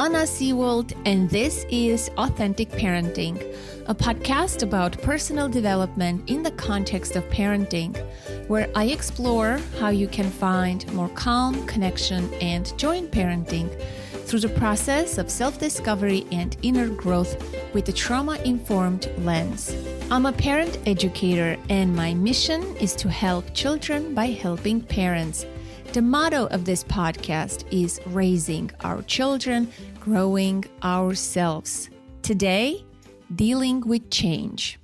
Anna Seawold, and this is Authentic Parenting, a podcast about personal development in the context of parenting, where I explore how you can find more calm, connection, and joy in parenting through the process of self-discovery and inner growth with a trauma-informed lens. I'm a parent educator, and my mission is to help children by helping parents. The motto of this podcast is raising our children, growing ourselves. Today, dealing with change.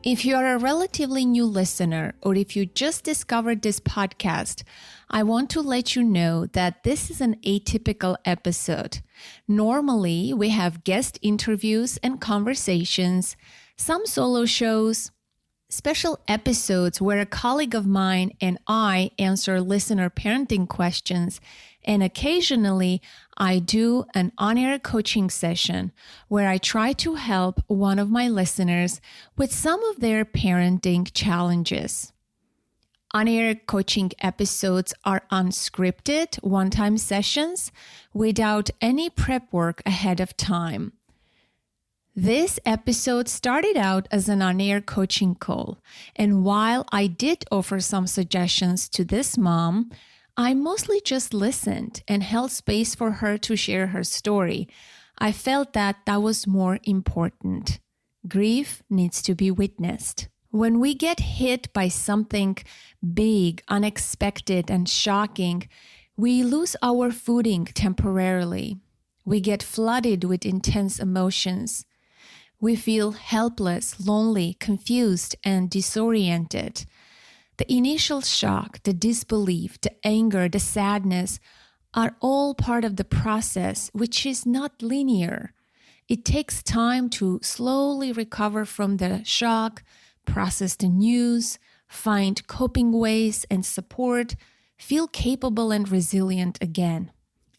If you are a relatively new listener, or if you just discovered this podcast, I want to let you know that this is an atypical episode. Normally, we have guest interviews and conversations, some solo shows, special episodes where a colleague of mine and I answer listener parenting questions, and occasionally I do an on-air coaching session where I try to help one of my listeners with some of their parenting challenges. On-air coaching episodes are unscripted, one-time sessions without any prep work ahead of time. This episode started out as an on-air coaching call, and while I did offer some suggestions to this mom, I mostly just listened and held space for her to share her story. I felt that was more important. Grief needs to be witnessed. When we get hit by something big, unexpected, and shocking, we lose our footing temporarily. We get flooded with intense emotions. We feel helpless, lonely, confused, and disoriented. The initial shock, the disbelief, the anger, the sadness are all part of the process, which is not linear. It takes time to slowly recover from the shock, process the news, find coping ways and support, feel capable and resilient again.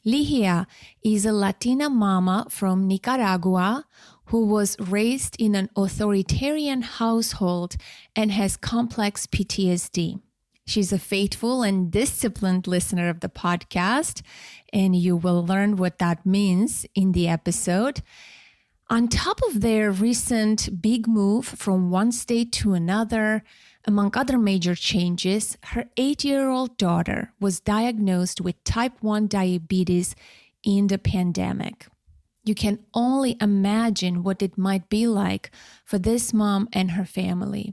Ligia is a Latina mama from Nicaragua who was raised in an authoritarian household and has complex PTSD. She's a faithful and disciplined listener of the podcast, and you will learn what that means in the episode. On top of their recent big move from one state to another, among other major changes, her 8-year-old daughter was diagnosed with type 1 diabetes in the pandemic. You can only imagine what it might be like for this mom and her family.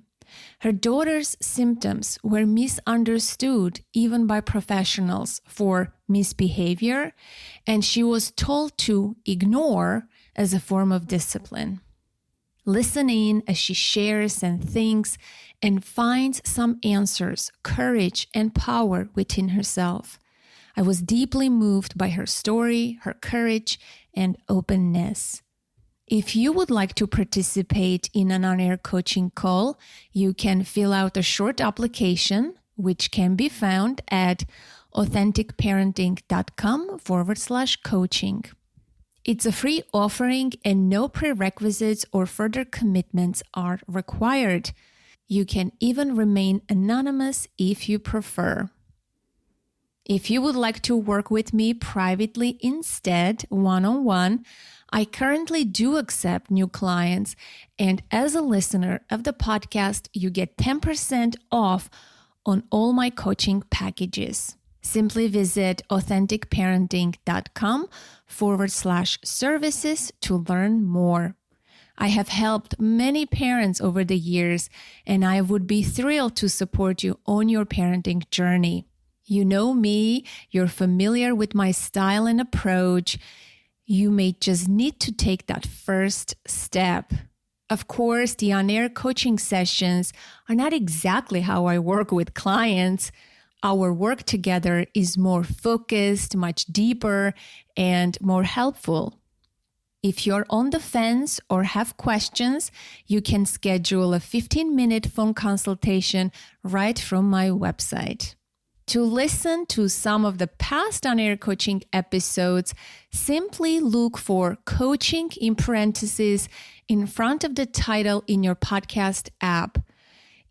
Her daughter's symptoms were misunderstood even by professionals for misbehavior, and she was told to ignore as a form of discipline. Listen in as she shares and thinks and finds some answers, courage, and power within herself. I was deeply moved by her story, her courage, and openness. If you would like to participate in an on-air coaching call, you can fill out a short application, which can be found at authenticparenting.com/coaching. It's a free offering and no prerequisites or further commitments are required. You can even remain anonymous if you prefer. If you would like to work with me privately instead, one-on-one, I currently do accept new clients, and as a listener of the podcast, you get 10% off on all my coaching packages. Simply visit authenticparenting.com/services to learn more. I have helped many parents over the years, and I would be thrilled to support you on your parenting journey. You know me, you're familiar with my style and approach. You may just need to take that first step. Of course, the on-air coaching sessions are not exactly how I work with clients. Our work together is more focused, much deeper, and more helpful. If you're on the fence or have questions, you can schedule a 15-minute phone consultation right from my website. To listen to some of the past on-air coaching episodes, simply look for coaching in parentheses in front of the title in your podcast app.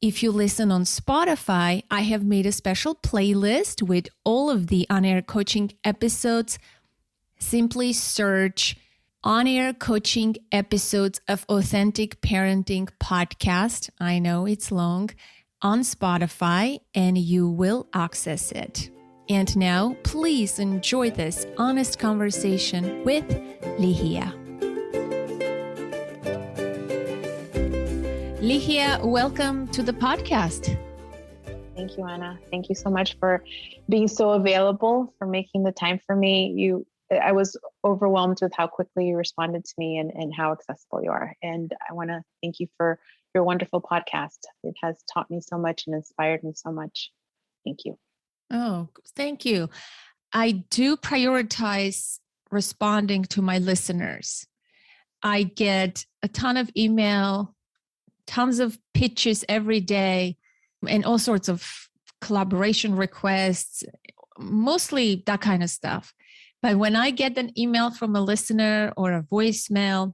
If you listen on Spotify, I have made a special playlist with all of the on-air coaching episodes. Simply search on-air coaching episodes of Authentic Parenting podcast. I know it's long, on Spotify, and you will access it. And now, please enjoy this honest conversation with Lihia. Lihia, welcome to the podcast. Thank you, Anna. Thank you so much for being so available, for making the time for me. I was overwhelmed with how quickly you responded to me and how accessible you are. And I want to thank you for your wonderful podcast. It has taught me so much and inspired me so much. Thank you. Oh, thank you. I do prioritize responding to my listeners. I get a ton of email, tons of pitches every day, and all sorts of collaboration requests, mostly that kind of stuff. But when I get an email from a listener or a voicemail,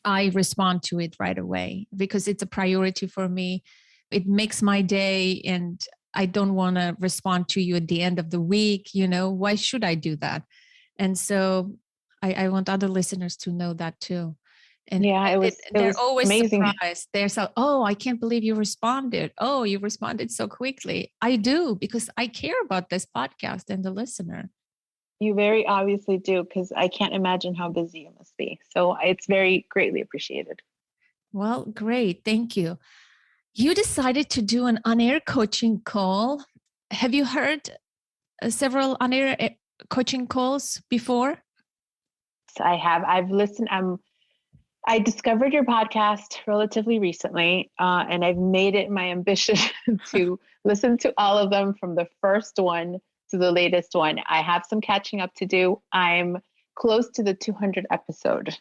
I respond to it right away because it's a priority for me. It makes my day, and I don't want to respond to you at the end of the week. Why should I do that? And so I want other listeners to know that too. And yeah, they're always amazing. surprised. They're so, oh, I can't believe you responded. Oh, you responded so quickly. I do, because I care about this podcast and the listener. You very obviously do, because I can't imagine how busy you must be. So it's very greatly appreciated. Well, great. Thank you. You decided to do an on-air coaching call. Have you heard several on-air coaching calls before? So I have. I've listened. I discovered your podcast relatively recently, and I've made it my ambition to listen to all of them from the first one to the latest one. I have some catching up to do. I'm close to the 200 episode.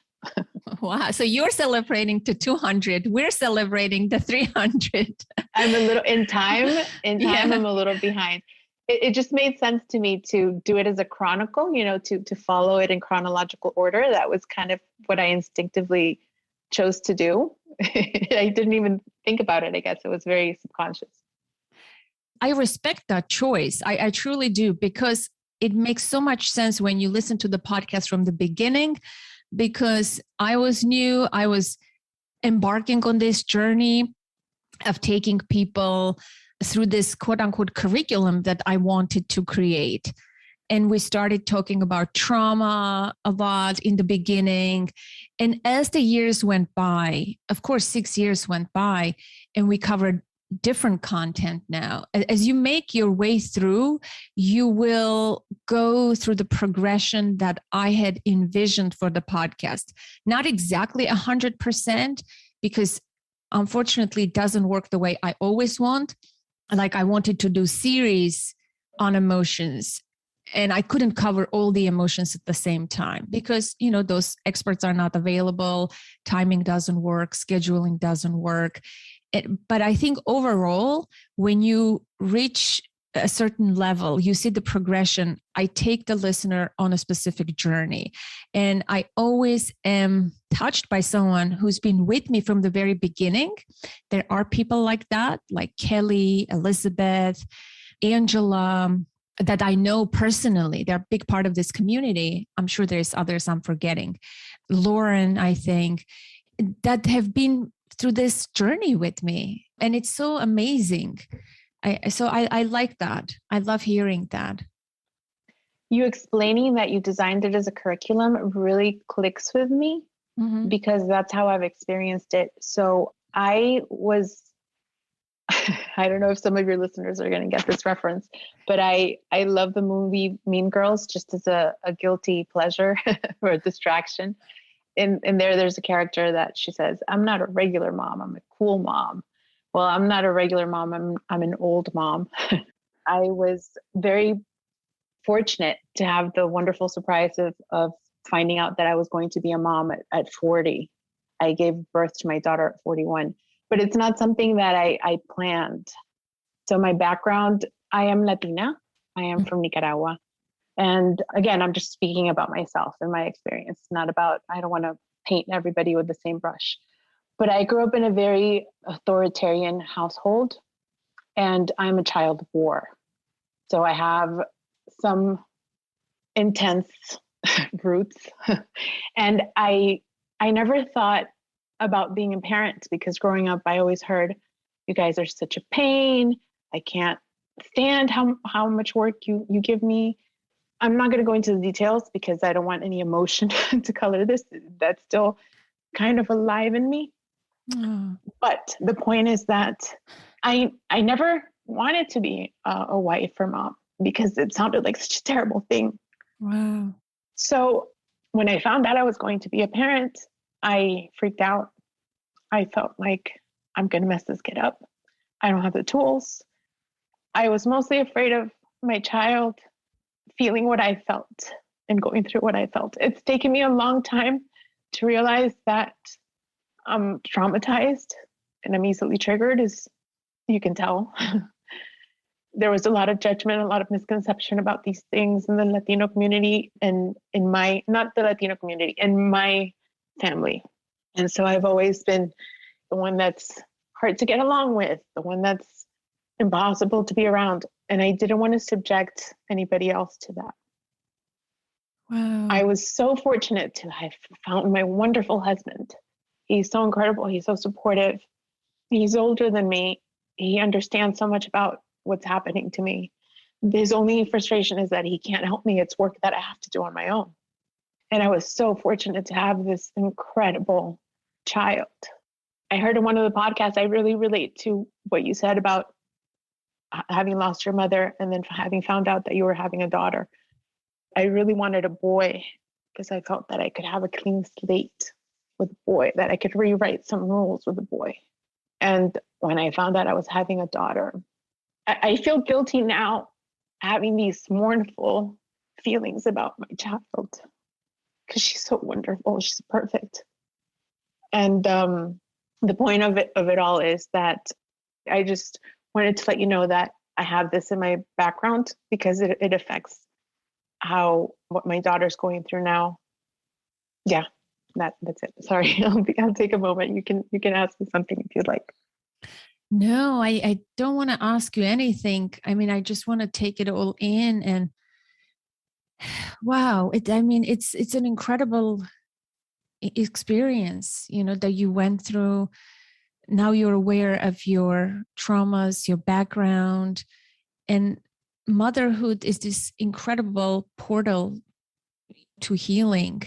Wow. So you're celebrating the 200. We're celebrating the 300. I'm a little in time. I'm a little behind. It just made sense to me to do it as a chronicle, to follow it in chronological order. That was kind of what I instinctively chose to do. I didn't even think about it. I guess it was very subconscious. I respect that choice. I truly do, because it makes so much sense when you listen to the podcast from the beginning, because I was new. I was embarking on this journey of taking people through this quote unquote curriculum that I wanted to create. And we started talking about trauma a lot in the beginning. And as the years went by, of course, 6 years went by, and we covered different content now. As you make your way through, you will go through the progression that I had envisioned for the podcast. Not exactly 100%, because unfortunately it doesn't work the way I always want. Like, I wanted to do series on emotions, and I couldn't cover all the emotions at the same time because, those experts are not available. Timing doesn't work. Scheduling doesn't work. But I think overall, when you reach a certain level, you see the progression. I take the listener on a specific journey. And I always am touched by someone who's been with me from the very beginning. There are people like that, like Kelly, Elizabeth, Angela, that I know personally. They're a big part of this community. I'm sure there's others I'm forgetting. Lauren, I think, that have been through this journey with me. And it's so amazing. I like that. I love hearing that. You explaining that you designed it as a curriculum really clicks with me, because that's how I've experienced it. So I don't know if some of your listeners are going to get this reference, but I love the movie Mean Girls just as a guilty pleasure or a distraction. And there's a character that she says, "I'm not a regular mom, I'm a cool mom." Well, I'm not a regular mom, I'm an old mom. I was very fortunate to have the wonderful surprise of finding out that I was going to be a mom at 40. I gave birth to my daughter at 41, but it's not something that I planned. So my background, I am Latina. I am from Nicaragua. And again, I'm just speaking about myself and my experience, not about, I don't want to paint everybody with the same brush. But I grew up in a very authoritarian household, and I'm a child of war. So I have some intense roots. And I never thought about being a parent because growing up, I always heard, you guys are such a pain. I can't stand how much work you give me. I'm not going to go into the details because I don't want any emotion to color this. That's still kind of alive in me. Oh. But the point is that I never wanted to be a wife or mom because it sounded like such a terrible thing. Wow. So when I found out I was going to be a parent, I freaked out. I felt like I'm going to mess this kid up. I don't have the tools. I was mostly afraid of my child feeling what I felt and going through what I felt. It's taken me a long time to realize that I'm traumatized and I'm easily triggered, as you can tell. There was a lot of judgment, a lot of misconception about these things in the Latino community and in my, not the Latino community, in my family. And so I've always been the one that's hard to get along with, the one that's impossible to be around. And I didn't want to subject anybody else to that. Wow. I was so fortunate to have found my wonderful husband. He's so incredible. He's so supportive. He's older than me. He understands so much about what's happening to me. His only frustration is that he can't help me. It's work that I have to do on my own. And I was so fortunate to have this incredible child. I heard in one of the podcasts, I really relate to what you said about having lost your mother and then having found out that you were having a daughter. I really wanted a boy because I felt that I could have a clean slate with a boy, that I could rewrite some rules with a boy. And when I found out I was having a daughter, I feel guilty now having these mournful feelings about my child because she's so wonderful. She's perfect. And the point of it all is that I just wanted to let you know that I have this in my background because it affects what my daughter's going through now. Yeah, that's it. Sorry, I'll take a moment. You can ask me something if you'd like. No, I don't want to ask you anything. I mean, I just want to take it all in and wow, it's an incredible experience, that you went through. Now you're aware of your traumas, your background, and motherhood is this incredible portal to healing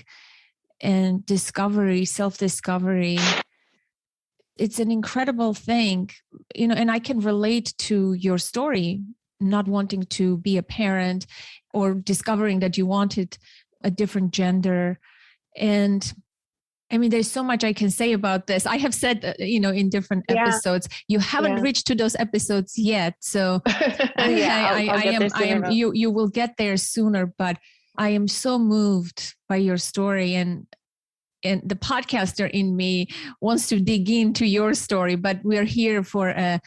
and discovery, self-discovery. It's an incredible thing, and I can relate to your story, not wanting to be a parent or discovering that you wanted a different gender. And I mean, there's so much I can say about this. I have said, in different episodes, you haven't reached to those episodes yet. So you will get there sooner, but I am so moved by your story and the podcaster in me wants to dig into your story, but we're here for an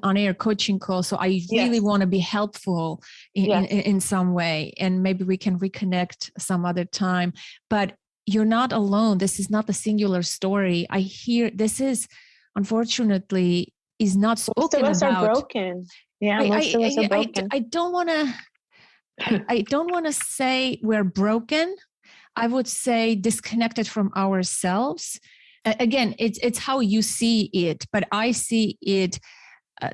on-air coaching call. So I really want to be helpful in some way, and maybe we can reconnect some other time, but you're not alone. This is not a singular story. I hear this is, unfortunately, is not spoken about. Most of us are broken. Yeah, most of us are broken. I don't want to say we're broken. I would say disconnected from ourselves. Again, it's how you see it, but I see it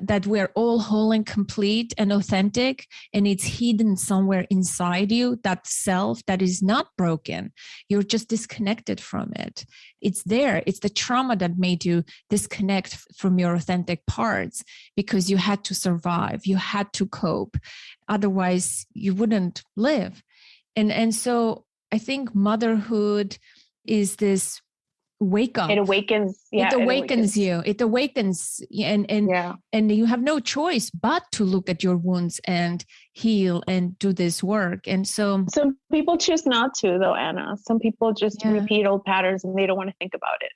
that we're all whole and complete and authentic, and it's hidden somewhere inside you, that self that is not broken. You're just disconnected from it. It's there. It's the trauma that made you disconnect from your authentic parts because you had to survive. You had to cope. Otherwise, you wouldn't live. And so I think motherhood is this wake up. It awakens. Yeah, it awakens you. It awakens, and you have no choice but to look at your wounds and heal and do this work. And so some people choose not to, though, Anna. Some people just repeat old patterns and they don't want to think about it.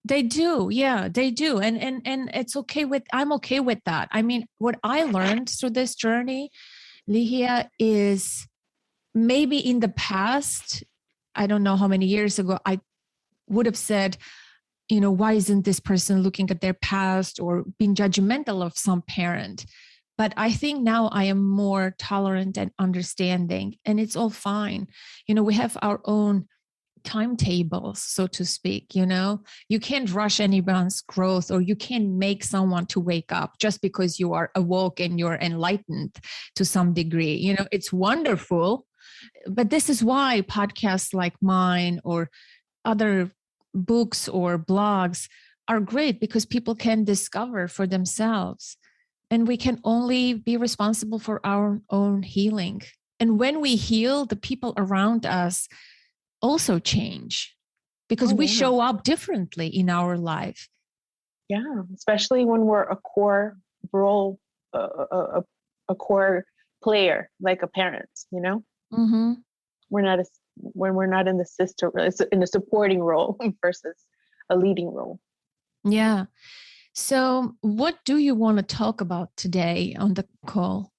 They do. Yeah, they do. And it's okay I'm okay with that. I mean, what I learned through this journey, Lihia, is maybe in the past, I don't know how many years ago, I would have said, why isn't this person looking at their past or being judgmental of some parent? But I think now I am more tolerant and understanding, and it's all fine. We have our own timetables, so to speak. You can't rush anyone's growth, or you can't make someone to wake up just because you are awoke and you're enlightened to some degree. It's wonderful, but this is why podcasts like mine or other books or blogs are great, because people can discover for themselves, and we can only be responsible for our own healing. And when we heal, the people around us also change, because we show up differently in our life. Yeah, especially when we're a core role, a core player, like a parent. Mm-hmm. When we're not in the sister, in a supporting role versus a leading role. Yeah. So, what do you want to talk about today on the call?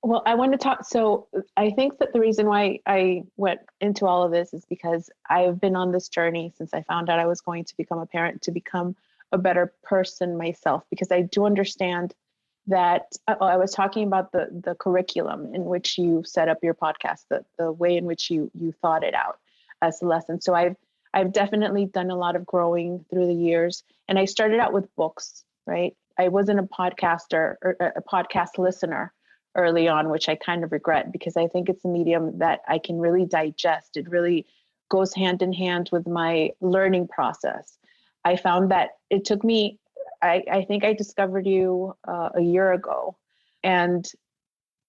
Well, I want to talk. So I think that the reason why I went into all of this is because I've been on this journey since I found out I was going to become a parent, to become a better person myself, because I do understand that I was talking about the curriculum in which you set up your podcast, the way in which you thought it out as a lesson. So I've definitely done a lot of growing through the years, and I started out with books, right? I wasn't a podcaster or a podcast listener early on, which I kind of regret, because I think it's a medium that I can really digest. It really goes hand in hand with my learning process. I found that it took me, I think I discovered you a year ago, and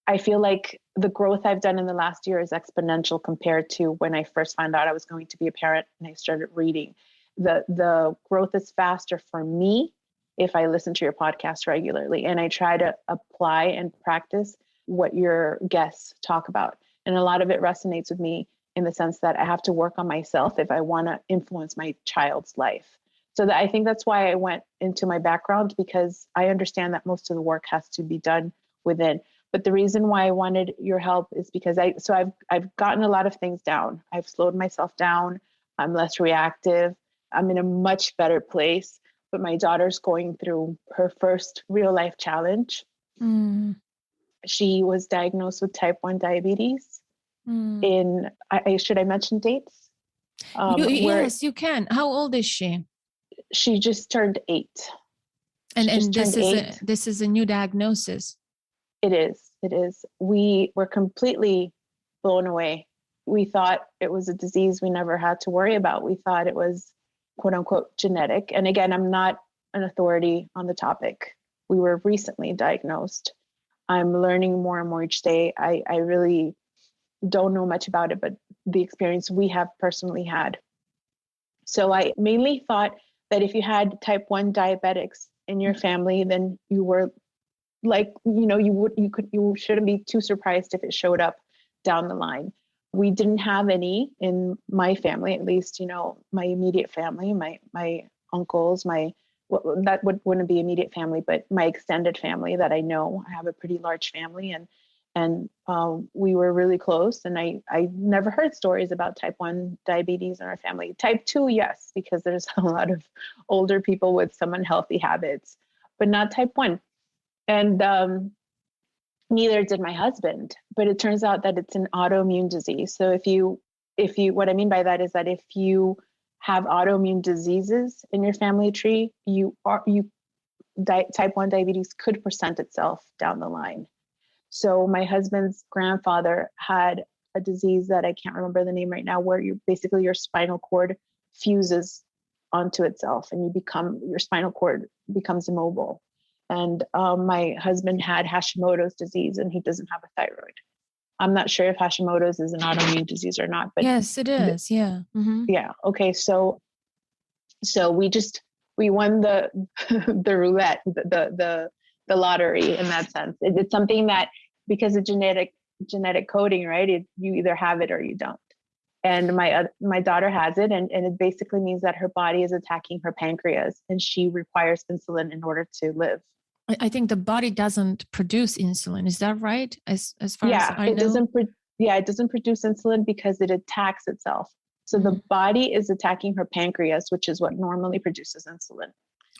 I feel like the growth I've done in the last year is exponential compared to when I first found out I was going to be a parent and I started reading. The growth is faster for me if I listen to your podcast regularly, and I try to apply and practice what your guests talk about. And a lot of it resonates with me in the sense that I have to work on myself if I want to influence my child's life. So I think that's why I went into my background, because I understand that most of the work has to be done within. But the reason why I wanted your help is because I've gotten a lot of things down. I've slowed myself down. I'm less reactive. I'm in a much better place. But my daughter's going through her first real life challenge. Mm. She was diagnosed with type 1 diabetes. Should I mention dates? Yes, you can. How old is she? She just turned 8. And this is a new diagnosis. It is. We were completely blown away. We thought it was a disease we never had to worry about. We thought it was quote unquote genetic. And again, I'm not an authority on the topic. We were recently diagnosed. I'm learning more and more each day. I really don't know much about it, but the experience we have personally had. So I mainly thought that if you had type 1 diabetics in your family, then you were like, you shouldn't be too surprised if it showed up down the line. We didn't have any in my family, at least, my immediate family, my uncles, that wouldn't be immediate family, but my extended family that I know. I have a pretty large family, and we were really close. And I never heard stories about type 1 diabetes in our family. Type 2, yes, because there's a lot of older people with some unhealthy habits, but not type 1. And neither did my husband. But it turns out that it's an autoimmune disease. So if you, what I mean by that is that if you have autoimmune diseases in your family tree, type 1 diabetes could present itself down the line. So my husband's grandfather had a disease that I can't remember the name right now, where your spinal cord fuses onto itself and your spinal cord becomes immobile. And my husband had Hashimoto's disease, and he doesn't have a thyroid. I'm not sure if Hashimoto's is an autoimmune disease or not, but yes, it is. Yeah. Mm-hmm. Yeah. Okay. So we won the the roulette, the lottery in that sense. It's something that, because of genetic coding, right? You either have it or you don't. And my daughter has it, and it basically means that her body is attacking her pancreas, and she requires insulin in order to live. I think the body doesn't produce insulin. Is that right? As far as I know? It doesn't produce insulin because it attacks itself. So the body is attacking her pancreas, which is what normally produces insulin.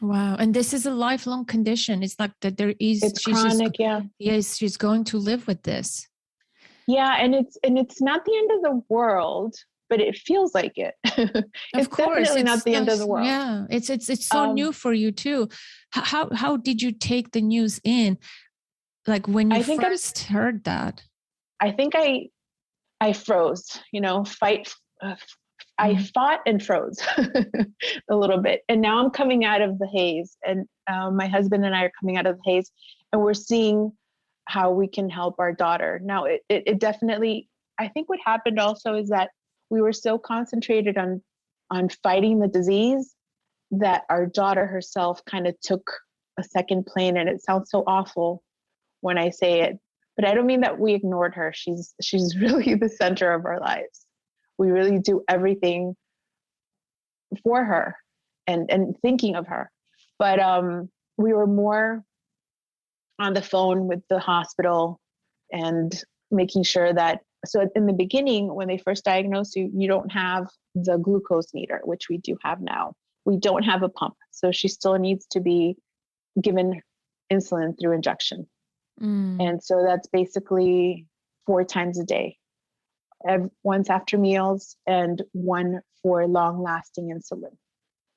Wow. And this is a lifelong condition. It's like that It's chronic, yeah. yes, she's going to live with this. Yeah, and it's not the end of the world, but it feels like it. Of It's course, definitely not it's the end of the world. yeah, it's so Um, new for you too. How did you take the news in? Like when you I think I'm first heard that? I think I froze, you know, I Mm. fought and froze a little bit. And now I'm coming out of the haze, and my husband and I are coming out of the haze, and we're seeing how we can help our daughter. Now, it definitely, I think what happened also is that we were so concentrated on fighting the disease that our daughter herself kind of took a second plane. And it sounds so awful when I say it, but I don't mean that we ignored her. She's really the center of our lives. We really do everything for her and thinking of her. But we were more on the phone with the hospital and making sure that, so in the beginning when they first diagnosed you, you don't have the glucose meter, which we do have now. We don't have a pump, so she still needs to be given insulin through injection. Mm. And so that's basically 4 times a day, once after meals and one for long lasting insulin.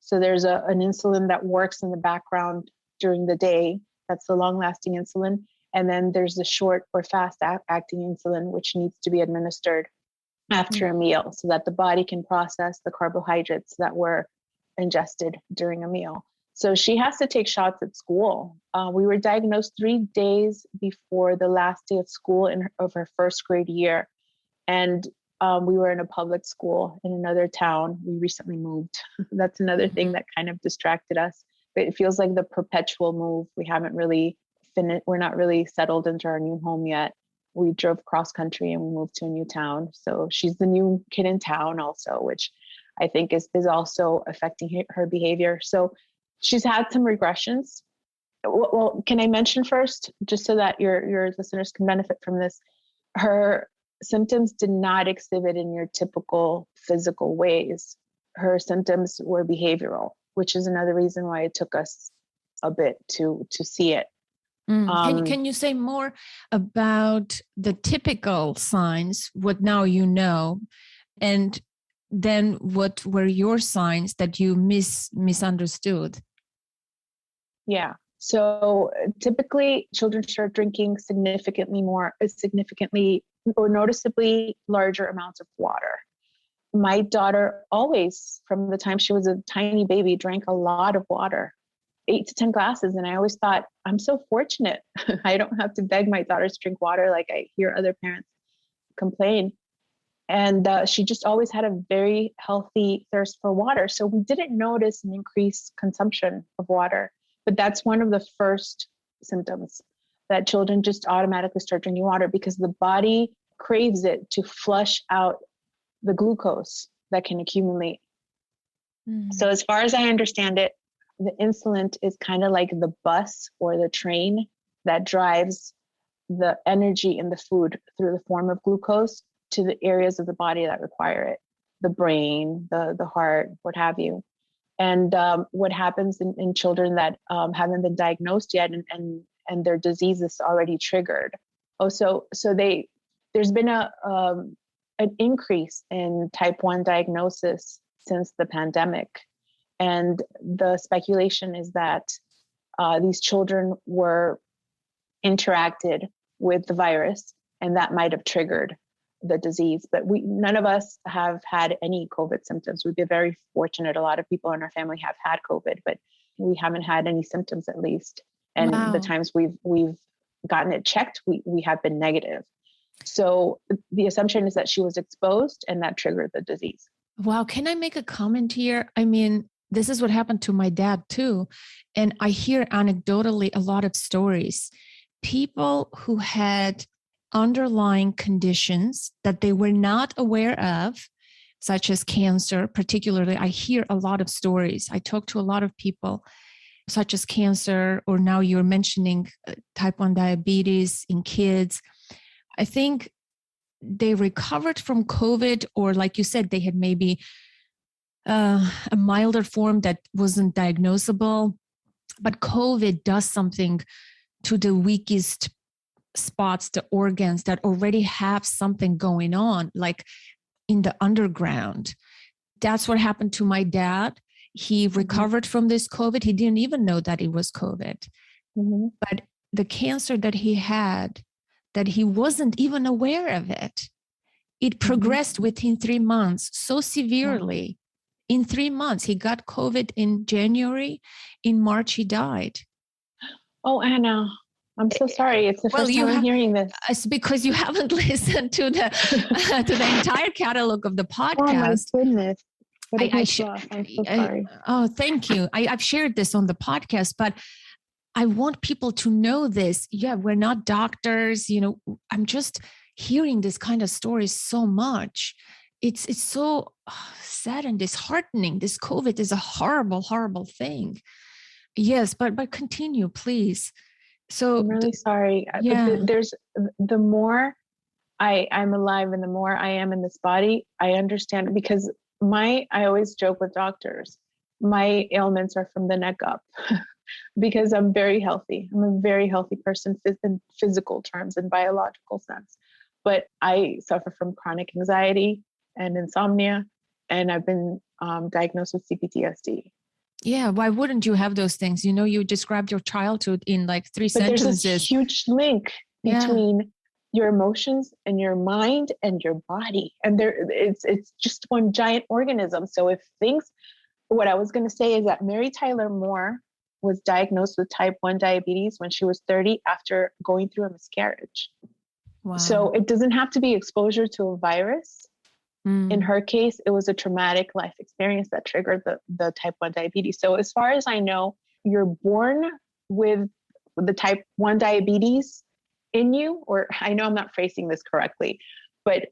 So there's an insulin that works in the background during the day. That's the long lasting insulin. And then there's the short or fast acting insulin, which needs to be administered after a meal so that the body can process the carbohydrates that were ingested during a meal. So she has to take shots at school. We were diagnosed 3 days before the last day of school of her first grade year. And we were in a public school in another town. We recently moved. That's another thing that kind of distracted us. But it feels like the perpetual move. We haven't really finished. We're not really settled into our new home yet. We drove cross country and we moved to a new town. So she's the new kid in town also, which I think is also affecting her behavior. So she's had some regressions. Well, can I mention first, just so that your listeners can benefit from this? Her symptoms did not exhibit in your typical physical ways. Her symptoms were behavioral, which is another reason why it took us a bit to see it. Can you say more about the typical signs, what now you know, and then what were your signs that you misunderstood? Yeah. So typically children start drinking significantly or noticeably larger amounts of water. My daughter always, from the time she was a tiny baby, drank a lot of water, 8 to 10 glasses. And I always thought, I'm so fortunate. I don't have to beg my daughters to drink water like I hear other parents complain. And she just always had a very healthy thirst for water. So we didn't notice an increased consumption of water. But that's one of the first symptoms, that children just automatically start drinking water because the body craves it to flush out the glucose that can accumulate. So as far as I understand it, the insulin is kind of like the bus or the train that drives the energy in the food through the form of glucose to the areas of the body that require it, the brain, the heart, what have you. And what happens in children that haven't been diagnosed yet and their disease is already triggered. There's been an increase in type 1 diagnosis since the pandemic. And the speculation is that these children were interacted with the virus and that might have triggered the disease. But none of us have had any COVID symptoms. We've been very fortunate. A lot of people in our family have had COVID, but we haven't had any symptoms, at least. And Wow. the times we've gotten it checked, we have been negative. So the assumption is that she was exposed and that triggered the disease. Wow. Can I make a comment here? I mean, this is what happened to my dad too. And I hear anecdotally a lot of stories. People who had underlying conditions that they were not aware of, such as cancer, particularly. I hear a lot of stories. I talk to a lot of people, such as cancer, or now you're mentioning type 1 diabetes in kids. I think they recovered from COVID, or like you said, they had maybe a milder form that wasn't diagnosable. But COVID does something to the weakest spots, the organs that already have something going on, like in the underground. That's what happened to my dad. He recovered from this COVID. He didn't even know that it was COVID. But the cancer that he had, that he wasn't even aware of it, it progressed within 3 months so severely. In 3 months, he got COVID in January. In March, he died. Oh, Anna, I'm so sorry. It's the first time I'm hearing this. It's because you haven't listened to the to the entire catalog of the podcast. Oh my goodness. I'm so sorry. Oh, thank you. I've shared this on the podcast, but I want people to know this. Yeah, we're not doctors. I'm just hearing this kind of stories so much. It's so sad and disheartening. This COVID is a horrible, horrible thing. Yes, but continue, please. So I'm really sorry. Yeah. There's the more I'm alive and the more I am in this body, I understand, because I always joke with doctors, my ailments are from the neck up because I'm very healthy. I'm a very healthy person in physical terms and biological sense, but I suffer from chronic anxiety and insomnia, and I've been diagnosed with CPTSD. Yeah, why wouldn't you have those things? You described your childhood in like 3 sentences. There's a huge link between your emotions and your mind and your body. And it's just one giant organism. So what I was going to say is that Mary Tyler Moore was diagnosed with type 1 diabetes when she was 30 after going through a miscarriage. Wow. So it doesn't have to be exposure to a virus. In her case, it was a traumatic life experience that triggered the type 1 diabetes. So as far as I know, you're born with the type 1 diabetes in you, or I know I'm not phrasing this correctly, but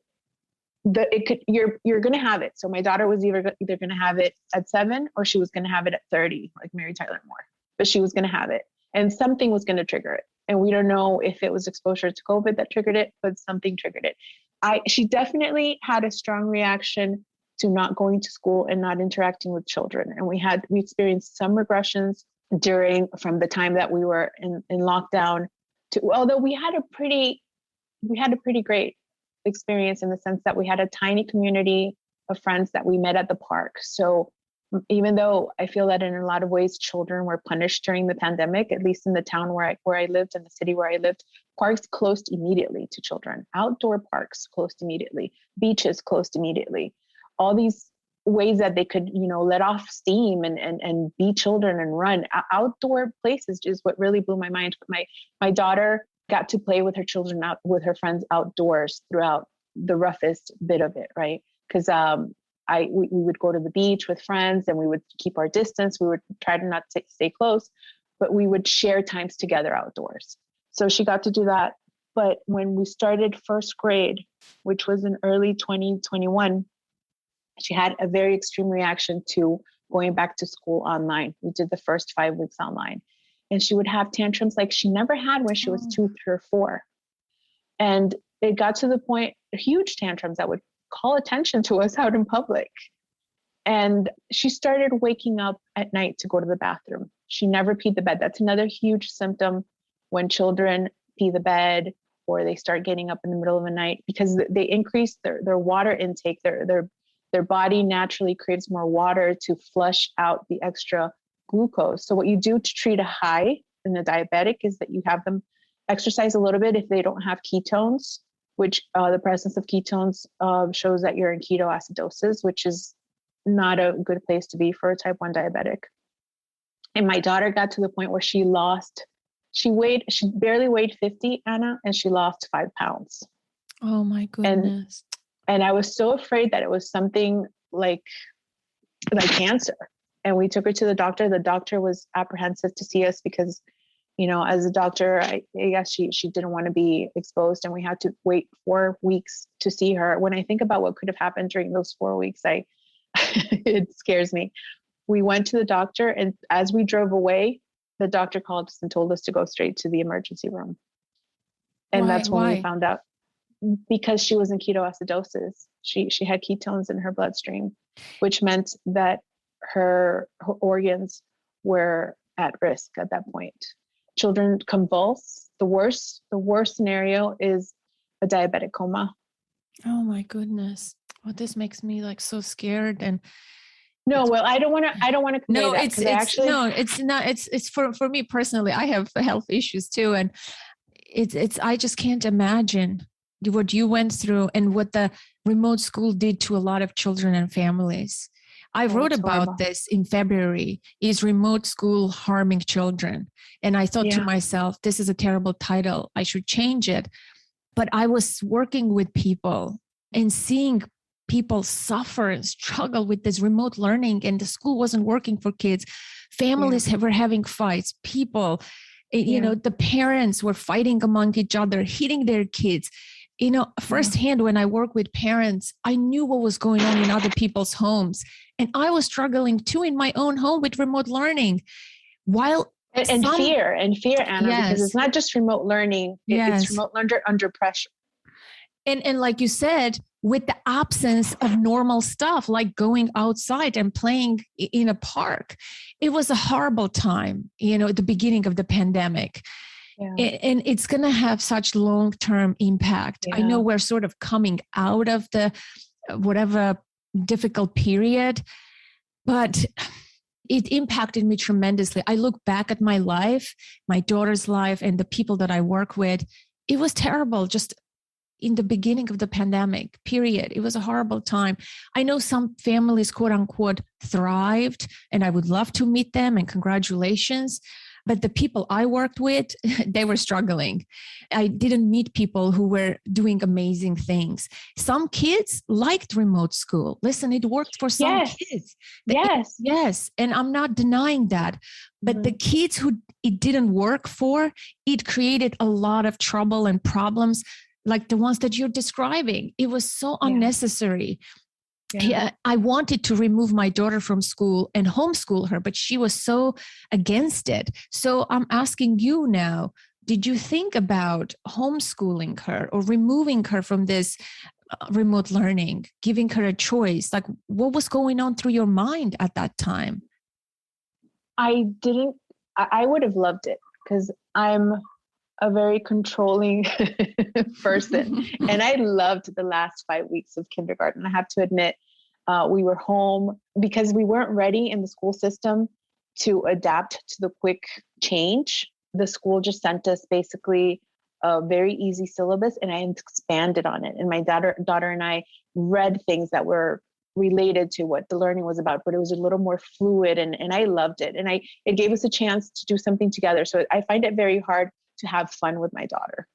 you're going to have it. So my daughter was either going to have it at 7 or she was going to have it at 30, like Mary Tyler Moore, but she was going to have it and something was going to trigger it. And we don't know if it was exposure to COVID that triggered it, but something triggered it. She definitely had a strong reaction to not going to school and not interacting with children. And we experienced some regressions from the time that we were in lockdown although we had a pretty great experience in the sense that we had a tiny community of friends that we met at the park. So even though I feel that in a lot of ways children were punished during the pandemic, at least in the town where I lived, in the city where I lived, parks closed immediately to children. Outdoor parks closed immediately. Beaches closed immediately. All these ways that they could, let off steam and be children and run. Outdoor places is what really blew my mind. My daughter got to play with her children with her friends outdoors throughout the roughest bit of it, right? Because we would go to the beach with friends and we would keep our distance. We would try to not stay close, but we would share times together outdoors. So she got to do that. But when we started first grade, which was in early 2021, she had a very extreme reaction to going back to school online. We did the first 5 weeks online. And she would have tantrums like she never had when she was 2, 3, or 4. And it got to the point, huge tantrums that would call attention to us out in public. And she started waking up at night to go to the bathroom. She never peed the bed. That's another huge symptom when children pee the bed or they start getting up in the middle of the night, because they increase their water intake. Their body naturally craves more water to flush out the extra glucose. So what you do to treat a high in the diabetic is that you have them exercise a little bit if they don't have ketones, which the presence of ketones shows that you're in ketoacidosis, which is not a good place to be for a type 1 diabetic. And my daughter got to the point where she barely weighed 50, Anna, and she lost 5 pounds. Oh my goodness. And I was so afraid that it was something like cancer. And we took her to the doctor. The doctor was apprehensive to see us because, as a doctor, I guess she didn't want to be exposed, and we had to wait 4 weeks to see her. When I think about what could have happened during those 4 weeks, it scares me. We went to the doctor, and as we drove away, the doctor called us and told us to go straight to the emergency room. And that's when we found out, because she was in ketoacidosis. She had ketones in her bloodstream, which meant that her organs were at risk at that point. Children convulse. The worst scenario is a diabetic coma. Oh my goodness. Well, this makes me like so scared. And no, well, I don't want to convey no, that it's actually, no, it's not. It's for me personally. I have health issues too, and it's I just can't imagine what you went through and what the remote school did to a lot of children and families. I wrote about this in February. Is remote school harming children? And I thought to myself, this is a terrible title. I should change it. But I was working with people and seeing people suffer and struggle with this remote learning, and the school wasn't working for kids. Families were having fights. People, the parents were fighting among each other, hitting their kids. Firsthand, when I work with parents, I knew what was going on in other people's homes. And I was struggling too in my own home with remote learning. While fear, Anna, because it's not just remote learning. It's remote learning under pressure. And like you said, with the absence of normal stuff, like going outside and playing in a park, it was a horrible time, at the beginning of the pandemic. Yeah. And it's going to have such long-term impact. Yeah. I know we're sort of coming out of the whatever difficult period, but it impacted me tremendously. I look back at my life, my daughter's life, and the people that I work with. It was terrible just in the beginning of the pandemic, period. It was a horrible time. I know some families, quote unquote, thrived, and I would love to meet them, and congratulations. But the people I worked with, they were struggling. I didn't meet people who were doing amazing things. Some kids liked remote school. Listen, it worked for some kids. Yes. And I'm not denying that. But the kids who it didn't work for, it created a lot of trouble and problems like the ones that you're describing. It was so unnecessary. Yeah, I wanted to remove my daughter from school and homeschool her, but she was so against it. So I'm asking you now, did you think about homeschooling her or removing her from this remote learning, giving her a choice? Like, what was going on through your mind at that time? I didn't. I would have loved it because I'm a very controlling person. And I loved the last 5 weeks of kindergarten. I have to admit, we were home because we weren't ready in the school system to adapt to the quick change. The school just sent us basically a very easy syllabus, and I expanded on it. And my daughter and I read things that were related to what the learning was about, but it was a little more fluid, and I loved it. And it gave us a chance to do something together. So I find it very hard to have fun with my daughter.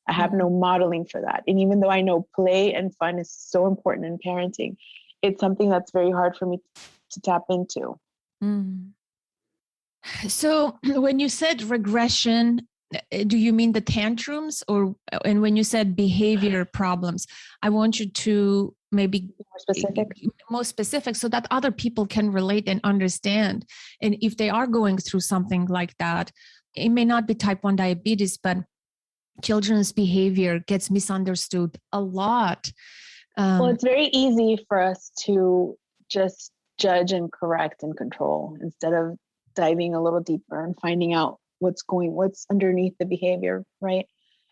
I have no modeling for that. And even though I know play and fun is so important in parenting, it's something that's very hard for me to tap into. So when you said regression, do you mean the tantrums and when you said behavior problems, I want you to maybe more specific so that other people can relate and understand. And if they are going through something like that, it may not be type 1 diabetes, but children's behavior gets misunderstood a lot. Well, it's very easy for us to just judge and correct and control instead of diving a little deeper and finding out what's underneath the behavior, right?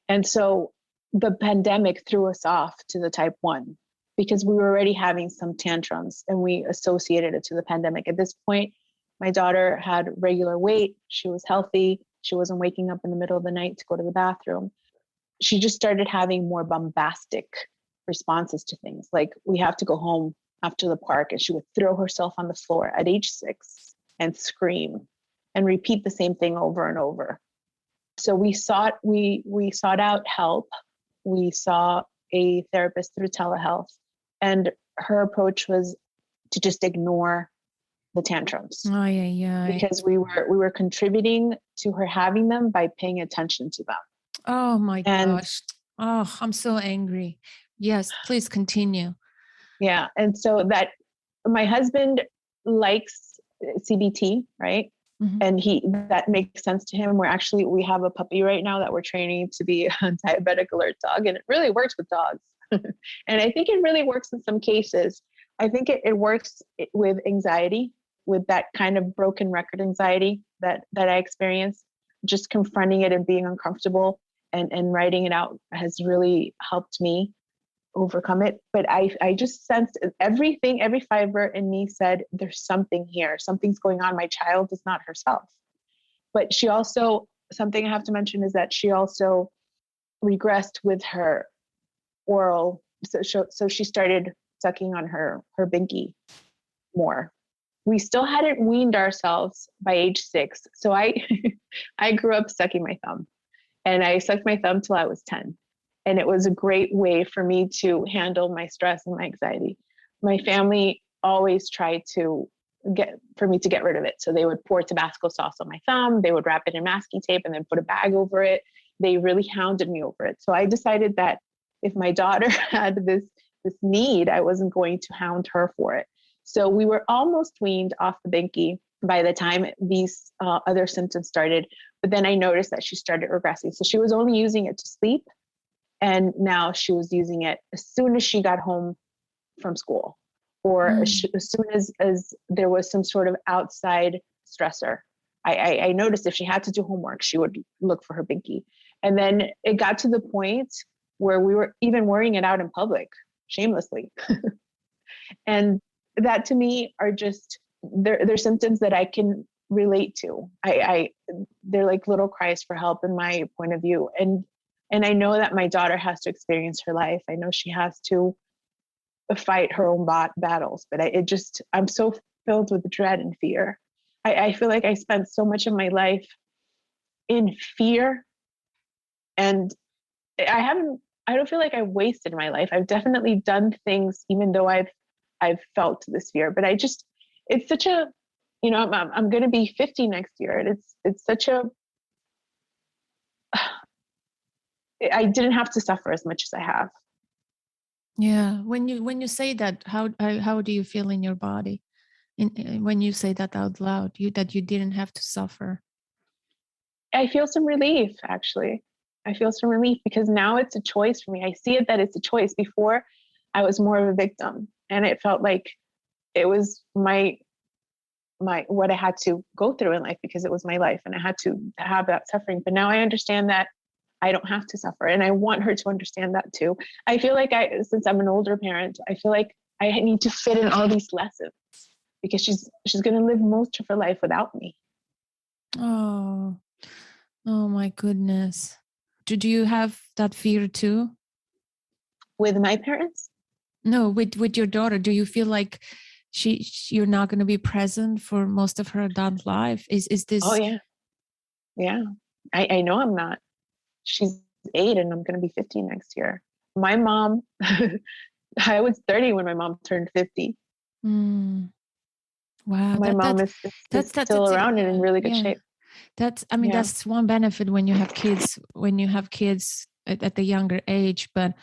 And so the pandemic threw us off to the type 1 because we were already having some tantrums and we associated it to the pandemic. At this point, my daughter had regular weight. She was healthy. She wasn't waking up in the middle of the night to go to the bathroom. She just started having more bombastic responses to things. Like, we have to go home after the park. And she would throw herself on the floor at age 6 and scream and repeat the same thing over and over. So we sought out help. We saw a therapist through telehealth, and her approach was to just ignore the tantrums. Because we were contributing to her having them by paying attention to them. Oh my gosh. Oh, I'm so angry. Yes, please continue. Yeah. And so that my husband likes CBT, right? Mm-hmm. And that makes sense to him. We have a puppy right now that we're training to be a diabetic alert dog, and it really works with dogs. And I think it really works in some cases. I think it works with anxiety, with that kind of broken record anxiety. that I experienced, just confronting it and being uncomfortable and writing it out has really helped me overcome it. But I just sensed everything, every fiber in me said, there's something here. Something's going on. My child is not herself. But she also, something I have to mention is that she also regressed with her oral. So she started sucking on her binky more. We still hadn't weaned ourselves by age 6. So I I grew up sucking my thumb, and I sucked my thumb till I was 10. And it was a great way for me to handle my stress and my anxiety. My family always tried to get me to get rid of it. So they would pour Tabasco sauce on my thumb, they would wrap it in masking tape and then put a bag over it. They really hounded me over it. So I decided that if my daughter had this need, I wasn't going to hound her for it. So we were almost weaned off the binky by the time these other symptoms started. But then I noticed that she started regressing. So she was only using it to sleep. And now she was using it as soon as she got home from school, or as soon as there was some sort of outside stressor. I noticed if she had to do homework, she would look for her binky. And then it got to the point where we were even wearing it out in public, shamelessly. And that to me are just, they're symptoms that I can relate to. They're like little cries for help in my point of view. And I know that my daughter has to experience her life. I know she has to fight her own battles, but I'm so filled with dread and fear. I feel like I spent so much of my life in fear, and I don't feel like I wasted my life. I've definitely done things, even though I've felt this fear, but it's such a, I'm going to be 50 next year. And it's such a, I didn't have to suffer as much as I have. Yeah. When you say that, how do you feel in your body? When you say that out loud, that you didn't have to suffer? I feel some relief, actually. I feel some relief because now it's a choice for me. I see it that it's a choice. Before, I was more of a victim, and it felt like it was my what I had to go through in life because it was my life and I had to have that suffering. But now I understand that I don't have to suffer, and I want her to understand that too. I feel like since I'm an older parent, I feel like I need to fit in all these lessons because she's going to live most of her life without me. Oh my goodness. Do you have that fear too? With my parents? No, with your daughter. Do you feel like you're not going to be present for most of her adult life? Is this? Oh yeah. I know I'm not. She's 8 and I'm going to be 50 next year. My mom, I was 30 when my mom turned 50. Wow. My mom is still around and in really good shape. That's one benefit when you have kids, at the younger age. But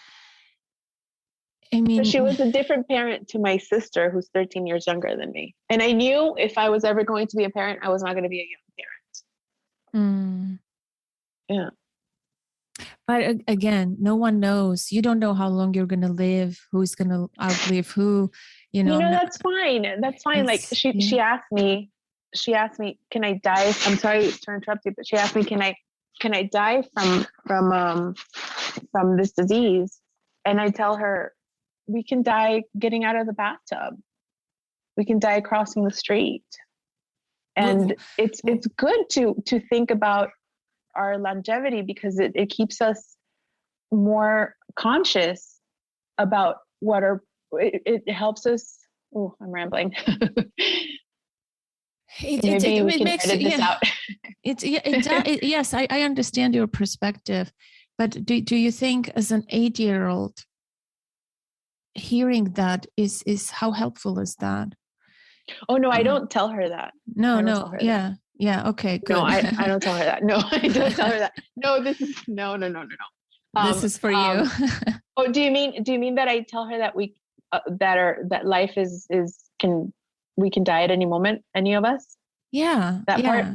I mean, so she was a different parent to my sister, who's 13 years younger than me. And I knew if I was ever going to be a parent, I was not going to be a young parent. Yeah. But again, no one knows. You don't know how long you're going to live, who's going to outlive who, that's fine. That's fine. Like she asked me, can I die? I'm sorry to interrupt you, but she asked me, can I die from this disease? And I tell her, we can die getting out of the bathtub. We can die crossing the street. And it's good to think about our longevity because it keeps us more conscious about it helps us. Oh, I'm rambling. Maybe we can edit this out. Yes, I understand your perspective, but do you think as an 8-year-old hearing that is how helpful is that? Oh no, I don't tell her that. No. Yeah. Okay, good. No, I don't tell her that. No, I don't tell her that. No, this is no. This is for you. Oh, do you mean that I tell her that that life we can die at any moment, any of us? Yeah. That part.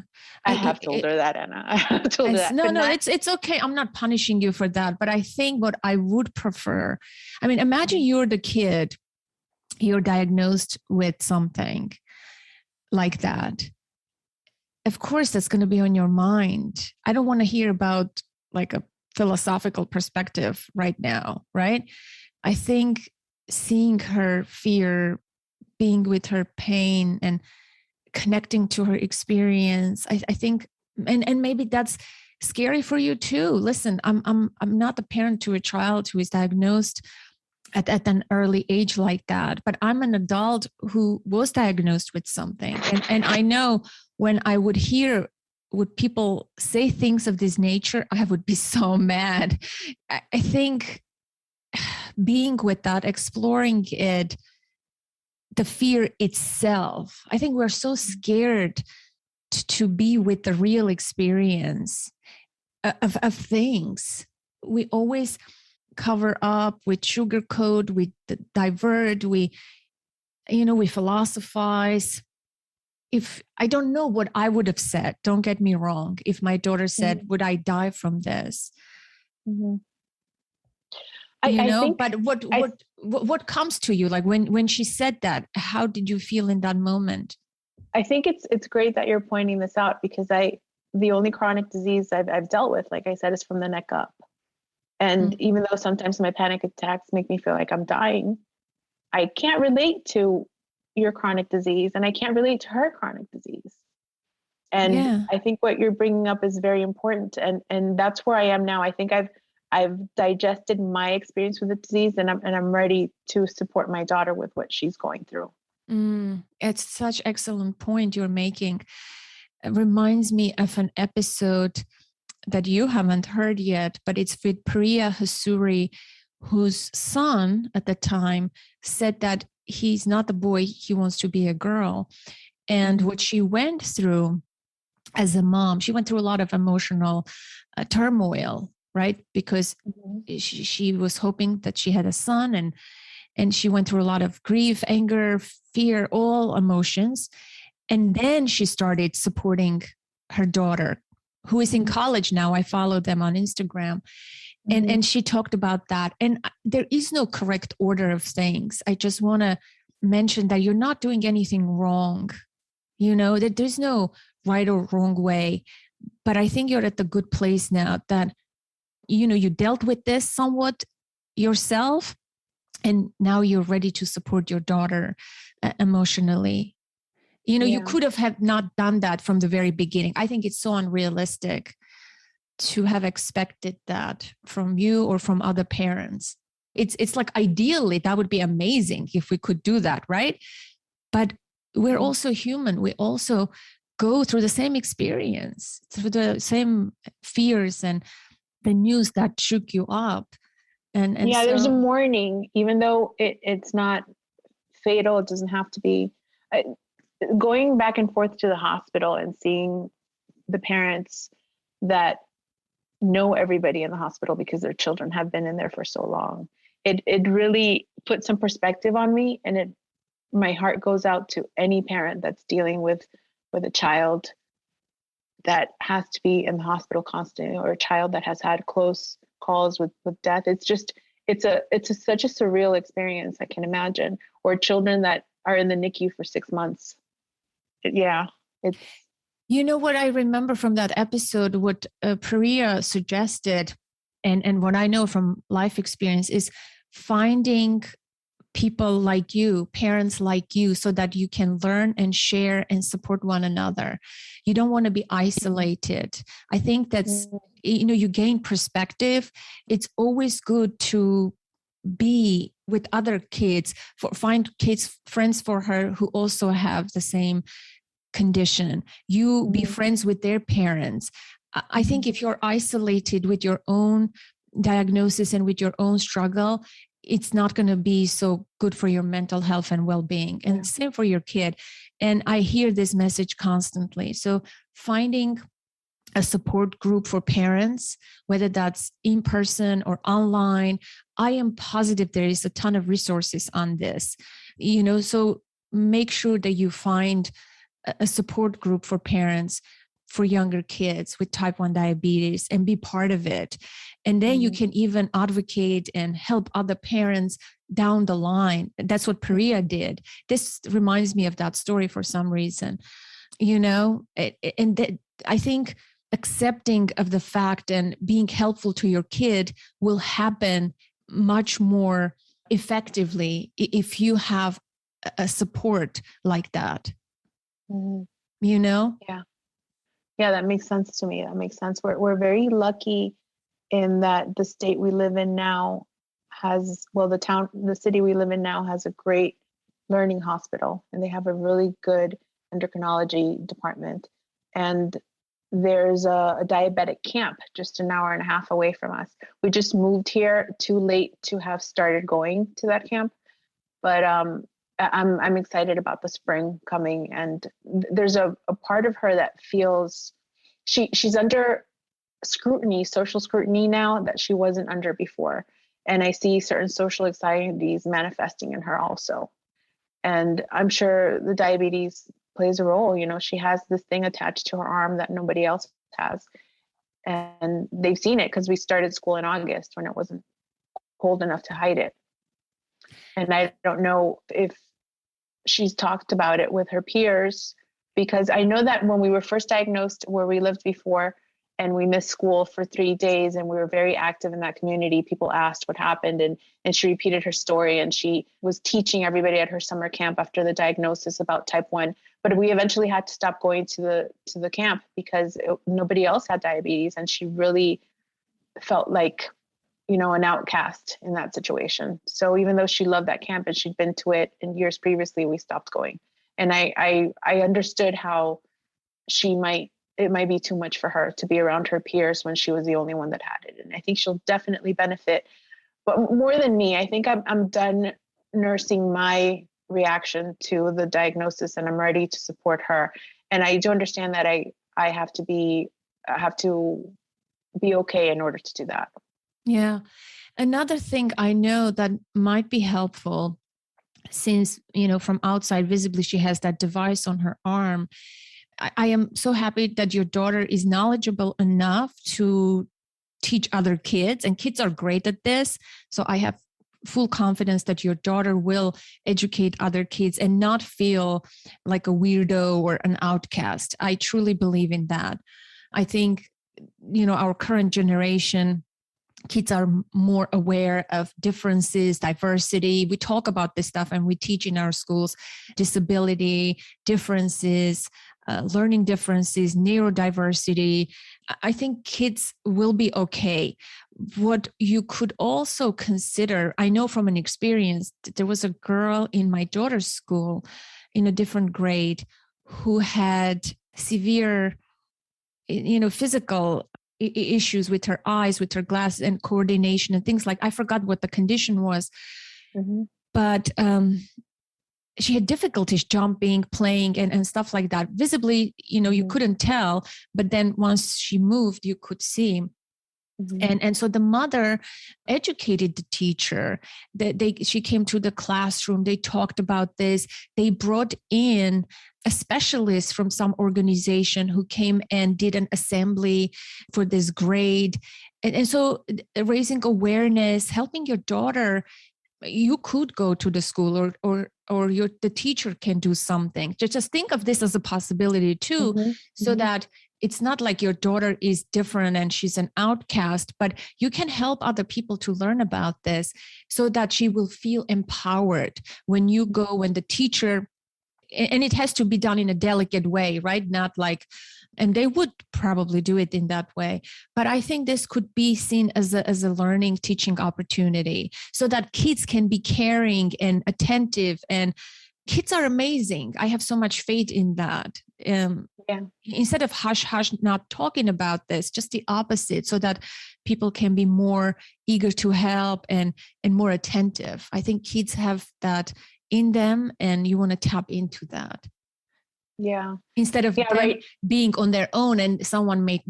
I have told her that, Anna. I have told her that. No, it's okay. I'm not punishing you for that, but I think what I would prefer, imagine you're the kid, you're diagnosed with something like that. of course, that's going to be on your mind. I don't want to hear about like a philosophical perspective right now, right? I think seeing her fear, being with her pain, and connecting to her experience, I think, and maybe that's scary for you too. Listen, I'm not the parent to a child who is diagnosed at an early age like that, but I'm an adult who was diagnosed with something, and I know when I would people say things of this nature, I would be so mad. I think being with that, exploring it, the fear itself, I think we're so scared to be with the real experience of things. We always cover up, we sugarcoat, we divert, we philosophize. If I don't know what I would have said, don't get me wrong, if my daughter said, Mhm. would I die from this? Mhm. I think But I what comes to you, like when she said that, how did you feel in that moment? I think it's great that you're pointing this out, because the only chronic disease I've dealt with, like I said, is from the neck up. And Mm. even though sometimes my panic attacks make me feel like I'm dying, I can't relate to your chronic disease, and I can't relate to her chronic disease. And Yeah. I think what you're bringing up is very important, and that's where I am now. I think I've digested my experience with the disease, and I'm ready to support my daughter with what she's going through. It's such excellent point you're making. It reminds me of an episode that you haven't heard yet, but it's with Priya Hasuri, whose son at the time said that he's not the boy, he wants to be a girl. And Mhm. what she went through as a mom, she went through a lot of emotional turmoil, right? Because Mhm. she was hoping that she had a son, and she went through a lot of grief, anger, fear, all emotions. And then she started supporting her daughter, who is in Mhm. college now. I follow them on Instagram. And, Mhm. and she talked about that. And there is no correct order of things. I just want to mention that you're not doing anything wrong, that there's no right or wrong way. But I think you're at the good place now that, you dealt with this somewhat yourself, and now you're ready to support your daughter emotionally. You Yeah. could have not done that from the very beginning. I think it's so unrealistic to have expected that from you or from other parents. It's like ideally that would be amazing if we could do that, right? But we're Mhm. also human. We also go through the same experience, through the same fears and the news that shook you up. And Yeah, there's a so mourning, even though it's not fatal. It doesn't have to be. I, Going back and forth to the hospital and seeing the parents that know everybody in the hospital because their children have been in there for so long, it really put some perspective on me, and my heart goes out to any parent that's dealing with a child that has to be in the hospital constantly, or a child that has had close calls with death. It's just such a surreal experience. I can imagine. Or children that are in the NICU for 6 months. Yeah, it's you know what I remember from that episode, what Priya suggested, and what I know from life experience is finding people like you, parents like you, so that you can learn and share and support one another. You don't want to be isolated. I think that's, mm, you gain perspective. It's always good to be with other kids, find kids, friends for her who also have the same condition. You be mm, friends with their parents. I think mm, if you're isolated with your own diagnosis and with your own struggle, it's not going to be so good for your mental health and well-being. yeah. And same for your kid. And I hear this message constantly. So finding a support group for parents, whether that's in person or online, I am positive there is a ton of resources on this. So make sure that you find a support group for parents for younger kids with type 1 diabetes and be part of it. And then you Mm, can even advocate and help other parents down the line. That's what Perea did. This reminds me of that story for some reason. I think accepting of the fact and being helpful to your kid will happen much more effectively if you have a support like that. Mm-hmm. you know Yeah. Yeah, that makes sense to me. That makes sense. We're very lucky in that the state we live in now has, well, the city we live in now has a great learning hospital, and they have a really good endocrinology department. And there's a diabetic camp just an hour and a half away from us. We just moved here too late to have started going to that camp, but I'm excited about the spring coming. And there's a part of her that feels she's under scrutiny, social scrutiny now that she wasn't under before. And I see certain social anxieties manifesting in her also. And I'm sure the diabetes plays a role. She has this thing attached to her arm that nobody else has. And they've seen it because we started school in August when it wasn't cold enough to hide it. And I don't know if she's talked about it with her peers, because I know that when we were first diagnosed where we lived before and we missed school for 3 days and we were very active in that community, people asked what happened, and she repeated her story, and she was teaching everybody at her summer camp after the diagnosis about type 1. But we eventually had to stop going to the camp because nobody else had diabetes, and she really felt like an outcast in that situation. So even though she loved that camp and she'd been to it in years previously, we stopped going. And I understood how it might be too much for her to be around her peers when she was the only one that had it. And I think she'll definitely benefit. But more than me, I think I'm done nursing my reaction to the diagnosis, and I'm ready to support her. And I do understand that I have to be okay in order to do that. Yeah. Another thing I know that might be helpful, since, from outside, visibly, she has that device on her arm. I am so happy that your daughter is knowledgeable enough to teach other kids, and kids are great at this. So I have full confidence that your daughter will educate other kids and not feel like a weirdo or an outcast. I truly believe in that. I think, our current generation, kids are more aware of differences, diversity. We talk about this stuff and we teach in our schools: disability, differences, learning differences, neurodiversity. I think kids will be okay. What you could also consider, I know from an experience, there was a girl in my daughter's school in a different grade who had severe, physical issues with her eyes, with her glasses, and coordination and things like. I forgot what the condition was, but she had difficulties jumping, playing, and stuff like that. Visibly, you couldn't tell, but then once she moved, you could see. And so the mother educated the teacher. She came to the classroom. They talked about this. They brought in a specialist from some organization who came and did an assembly for this grade. And so raising awareness, helping your daughter. You could go to the school, or the teacher can do something. Just think of this as a possibility too, so that it's not like your daughter is different and she's an outcast, but you can help other people to learn about this so that she will feel empowered when you go, when the teacher, and it has to be done in a delicate way, right? Not like, and they would probably do it in that way. But I think this could be seen as a learning, teaching opportunity so that kids can be caring and attentive. And kids are amazing. I have so much faith in that. Instead of hush, hush, not talking about this, just the opposite, so that people can be more eager to help and more attentive. I think kids have that in them, and you want to tap into that. Yeah. Instead of them being on their own, and someone may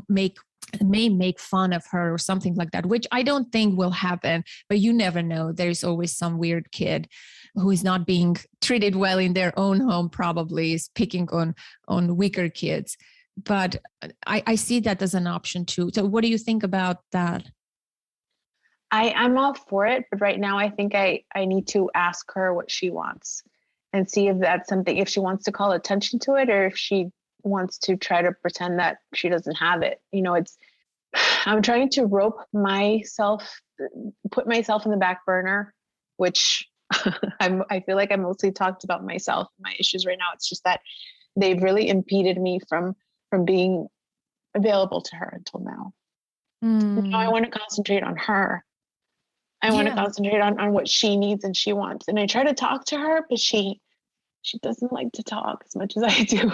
make fun of her or something like that, which I don't think will happen, but you never know. There's always some weird kid who is not being treated well in their own home, probably is picking on weaker kids. But I see that as an option too. So what do you think about that? I'm all for it, but right now I think I need to ask her what she wants. and see if that's something, if she wants to call attention to it, or if she wants to try to pretend that she doesn't have it. I'm trying to put myself in the back burner, which I feel like I mostly talked about myself, my issues right now. It's just that they've really impeded me from being available to her until now. I want to concentrate on her. I want to concentrate on what she needs and she wants. And I try to talk to her, but she doesn't like to talk as much as I do.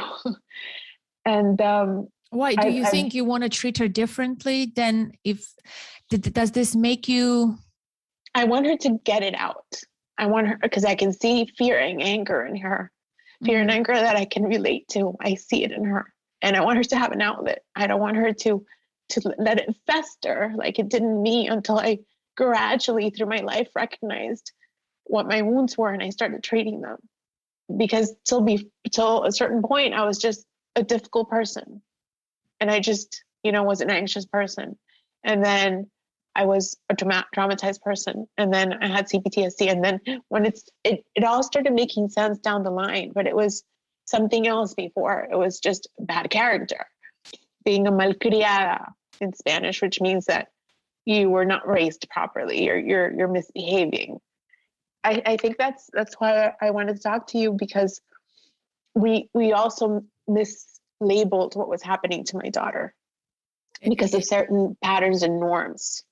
And why do you think you want to treat her differently than does this make you? I want her to get it out. I want her, because I can see fear and anger in her, and anger that I can relate to. I see it in her, and I want her to have an outlet. I don't want her to let it fester like it did in me, until I gradually through my life recognized what my wounds were and I started treating them. Because till a certain point, I was just a difficult person, and I just was an anxious person, and then I was a traumatized person, and then I had CPTSD, and then when it all started making sense down the line, but it was something else before. It was just bad character, being a malcriada in Spanish, which means that you were not raised properly, or you're misbehaving. I think that's why I wanted to talk to you, because we also mislabeled what was happening to my daughter because of certain patterns and norms.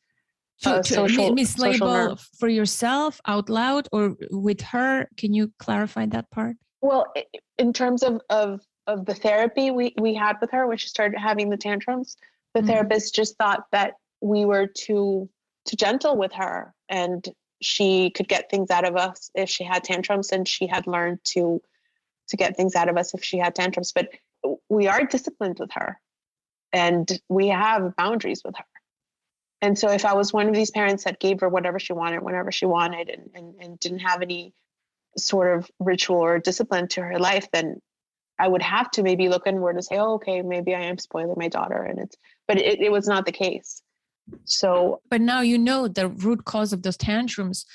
Mislabel for yourself out loud or with her? Can you clarify that part? Well, in terms of the therapy we had with her when she started having the tantrums, the therapist just thought that we were too gentle with her, and she could get things out of us if she had tantrums, and she had learned to get things out of us if she had tantrums. But we are disciplined with her, and we have boundaries with her. And so if I was one of these parents that gave her whatever she wanted, whenever she wanted, and didn't have any sort of ritual or discipline to her life, then I would have to maybe look inward and say, oh, okay, maybe I am spoiling my daughter. But it was not the case. So, but now the root cause of those tantrums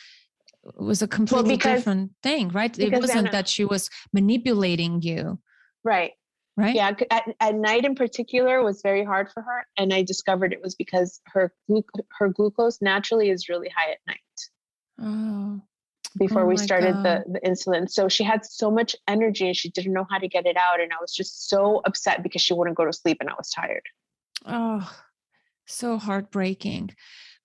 was a completely different thing, right? It wasn't that she was manipulating you. Right. Yeah. At night in particular was very hard for her. And I discovered it was because her glucose naturally is really high at night. Oh. Before we started the insulin. So she had so much energy and she didn't know how to get it out. And I was just so upset because she wouldn't go to sleep and I was tired. Oh, so heartbreaking.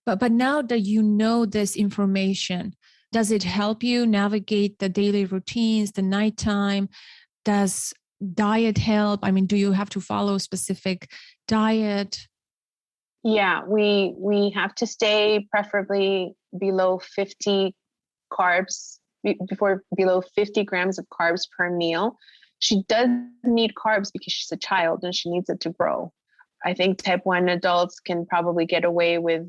But now that you know this information, does it help you navigate the daily routines, the nighttime? Does diet help? I mean, do you have to follow a specific diet? Yeah, we have to stay preferably below 50 carbs, below 50 grams of carbs per meal. She does need carbs because she's a child and she needs it to grow. I think type 1 adults can probably get away with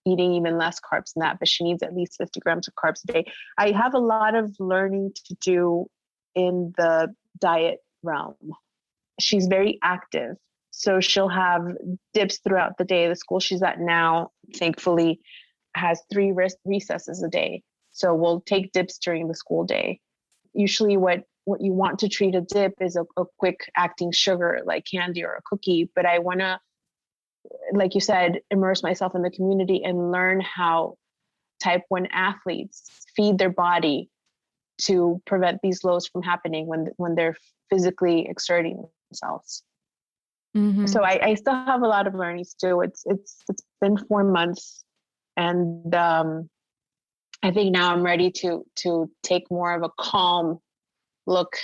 eating even less carbs than that, but she needs at least 50 grams of carbs a day. I have a lot of learning to do in the diet realm. She's very active. So she'll have dips throughout the day. The school she's at now, thankfully, has 3 recesses a day. So we'll take dips during the school day. Usually what you want to treat a dip is a quick acting sugar like candy or a cookie. But I want to, like you said, immerse myself in the community and learn how type 1 athletes feed their body to prevent these lows from happening when they're physically exerting themselves. Mm-hmm. So I still have a lot of learning to do. It's been 4 months, and I think now I'm ready to take more of a calm look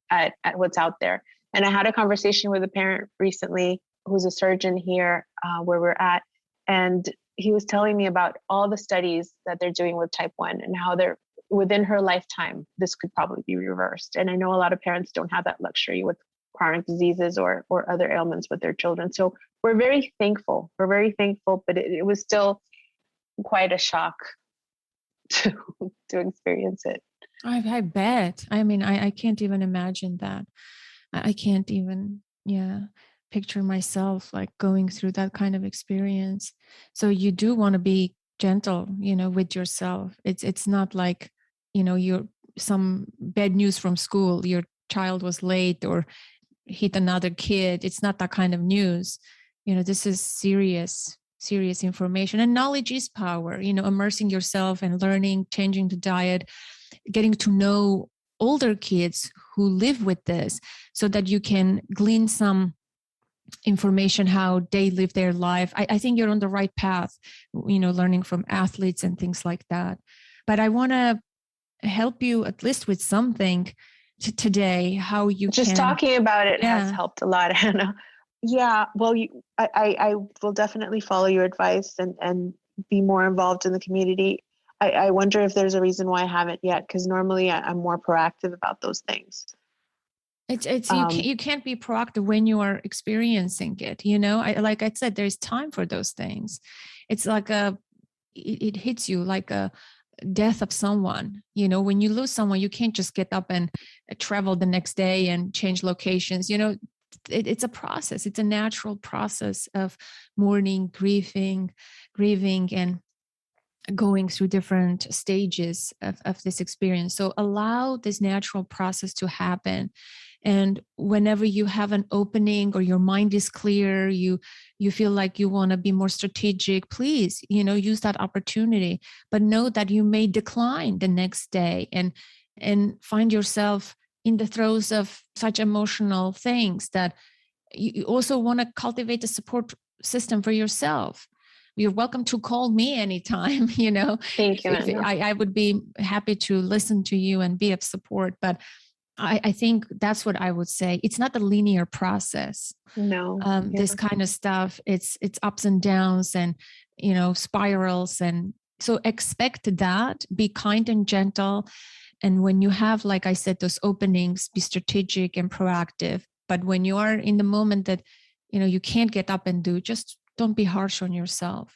at what's out there. And I had a conversation with a parent recently who's a surgeon here where we're at, and he was telling me about all the studies that they're doing with type 1 and how they're within her lifetime, this could probably be reversed. And I know a lot of parents don't have that luxury with chronic diseases or other ailments with their children. So we're very thankful. But it was still quite a shock to experience it. I bet. I mean, I can't even imagine that. I can't even, picture myself like going through that kind of experience. So you do want to be gentle, with yourself. It's not like, you're some bad news from school, your child was late or hit another kid. It's not that kind of news. This is serious information, and knowledge is power. Immersing yourself and learning, changing the diet, getting to know older kids who live with this so that you can glean some information how they live their life. I think you're on the right path, learning from athletes and things like that. But I want to help you at least with something today, how you just talking about it has helped a lot, Anna. Yeah, well, I will definitely follow your advice and be more involved in the community. I wonder if there's a reason why I haven't yet, because normally I'm more proactive about those things. It's you can't be proactive when you are experiencing it. Like I said, there's time for those things. It's like it hits you like a death of someone. When you lose someone, you can't just get up and travel the next day and change locations. It's a process. It's a natural process of mourning, grieving, and going through different stages of this experience. So allow this natural process to happen. And whenever you have an opening or your mind is clear, you feel like you want to be more strategic, please, use that opportunity. But know that you may decline the next day and find yourself in the throes of such emotional things that you also want to cultivate a support system for yourself. You're welcome to call me anytime. Thank you. I would be happy to listen to you and be of support. But I think that's what I would say. It's not a linear process. No. This kind of stuff, it's ups and downs and, spirals. And so expect that, be kind and gentle. And when you have, like I said, those openings, be strategic and proactive. But when you are in the moment that, you can't get up and do, just don't be harsh on yourself.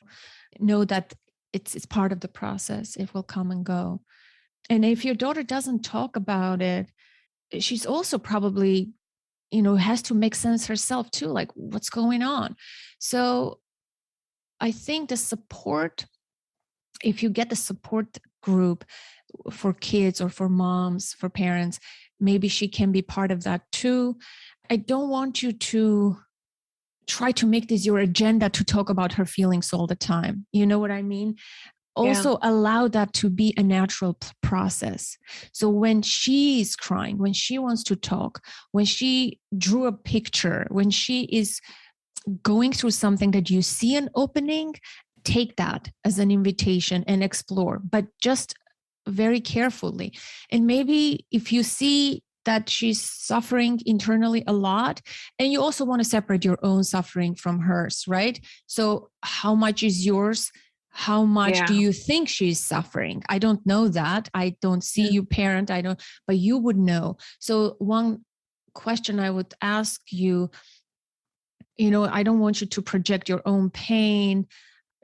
Know that it's part of the process. It will come and go. And if your daughter doesn't talk about it, she's also probably, has to make sense herself too, like what's going on. So I think the support, if you get the support group for kids or for moms, for parents, maybe she can be part of that too. I don't want you to try to make this your agenda to talk about her feelings all the time. You know what I mean? Also allow that to be a natural process. So when she's crying, when she wants to talk, when she drew a picture, when she is going through something that you see an opening, take that as an invitation and explore, but just very carefully. And maybe if you see that she's suffering internally a lot, and you also want to separate your own suffering from hers, right? So how much is yours? How much do you think she's suffering? I don't know that. I don't see you parent. But you would know. So one question I would ask you, I don't want you to project your own pain,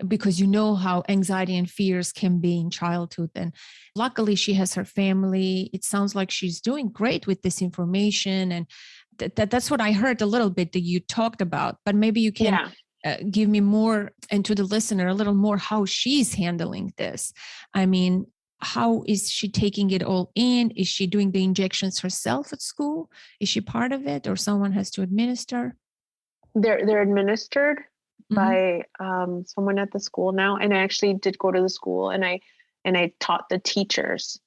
because you know how anxiety and fears can be in childhood. And luckily she has her family. It sounds like she's doing great with this information. And that's what I heard a little bit that you talked about, but maybe you can give me more, and to the listener a little more, how she's handling this. I mean, how is she taking it all in? Is she doing the injections herself at school? Is she part of it, or someone has to administer? They're administered by someone at the school now. And I actually did go to the school and I taught the teachers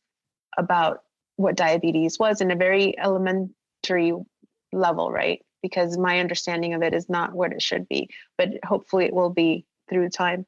about what diabetes was in a very elementary level, right? Because my understanding of it is not what it should be, but hopefully it will be through time.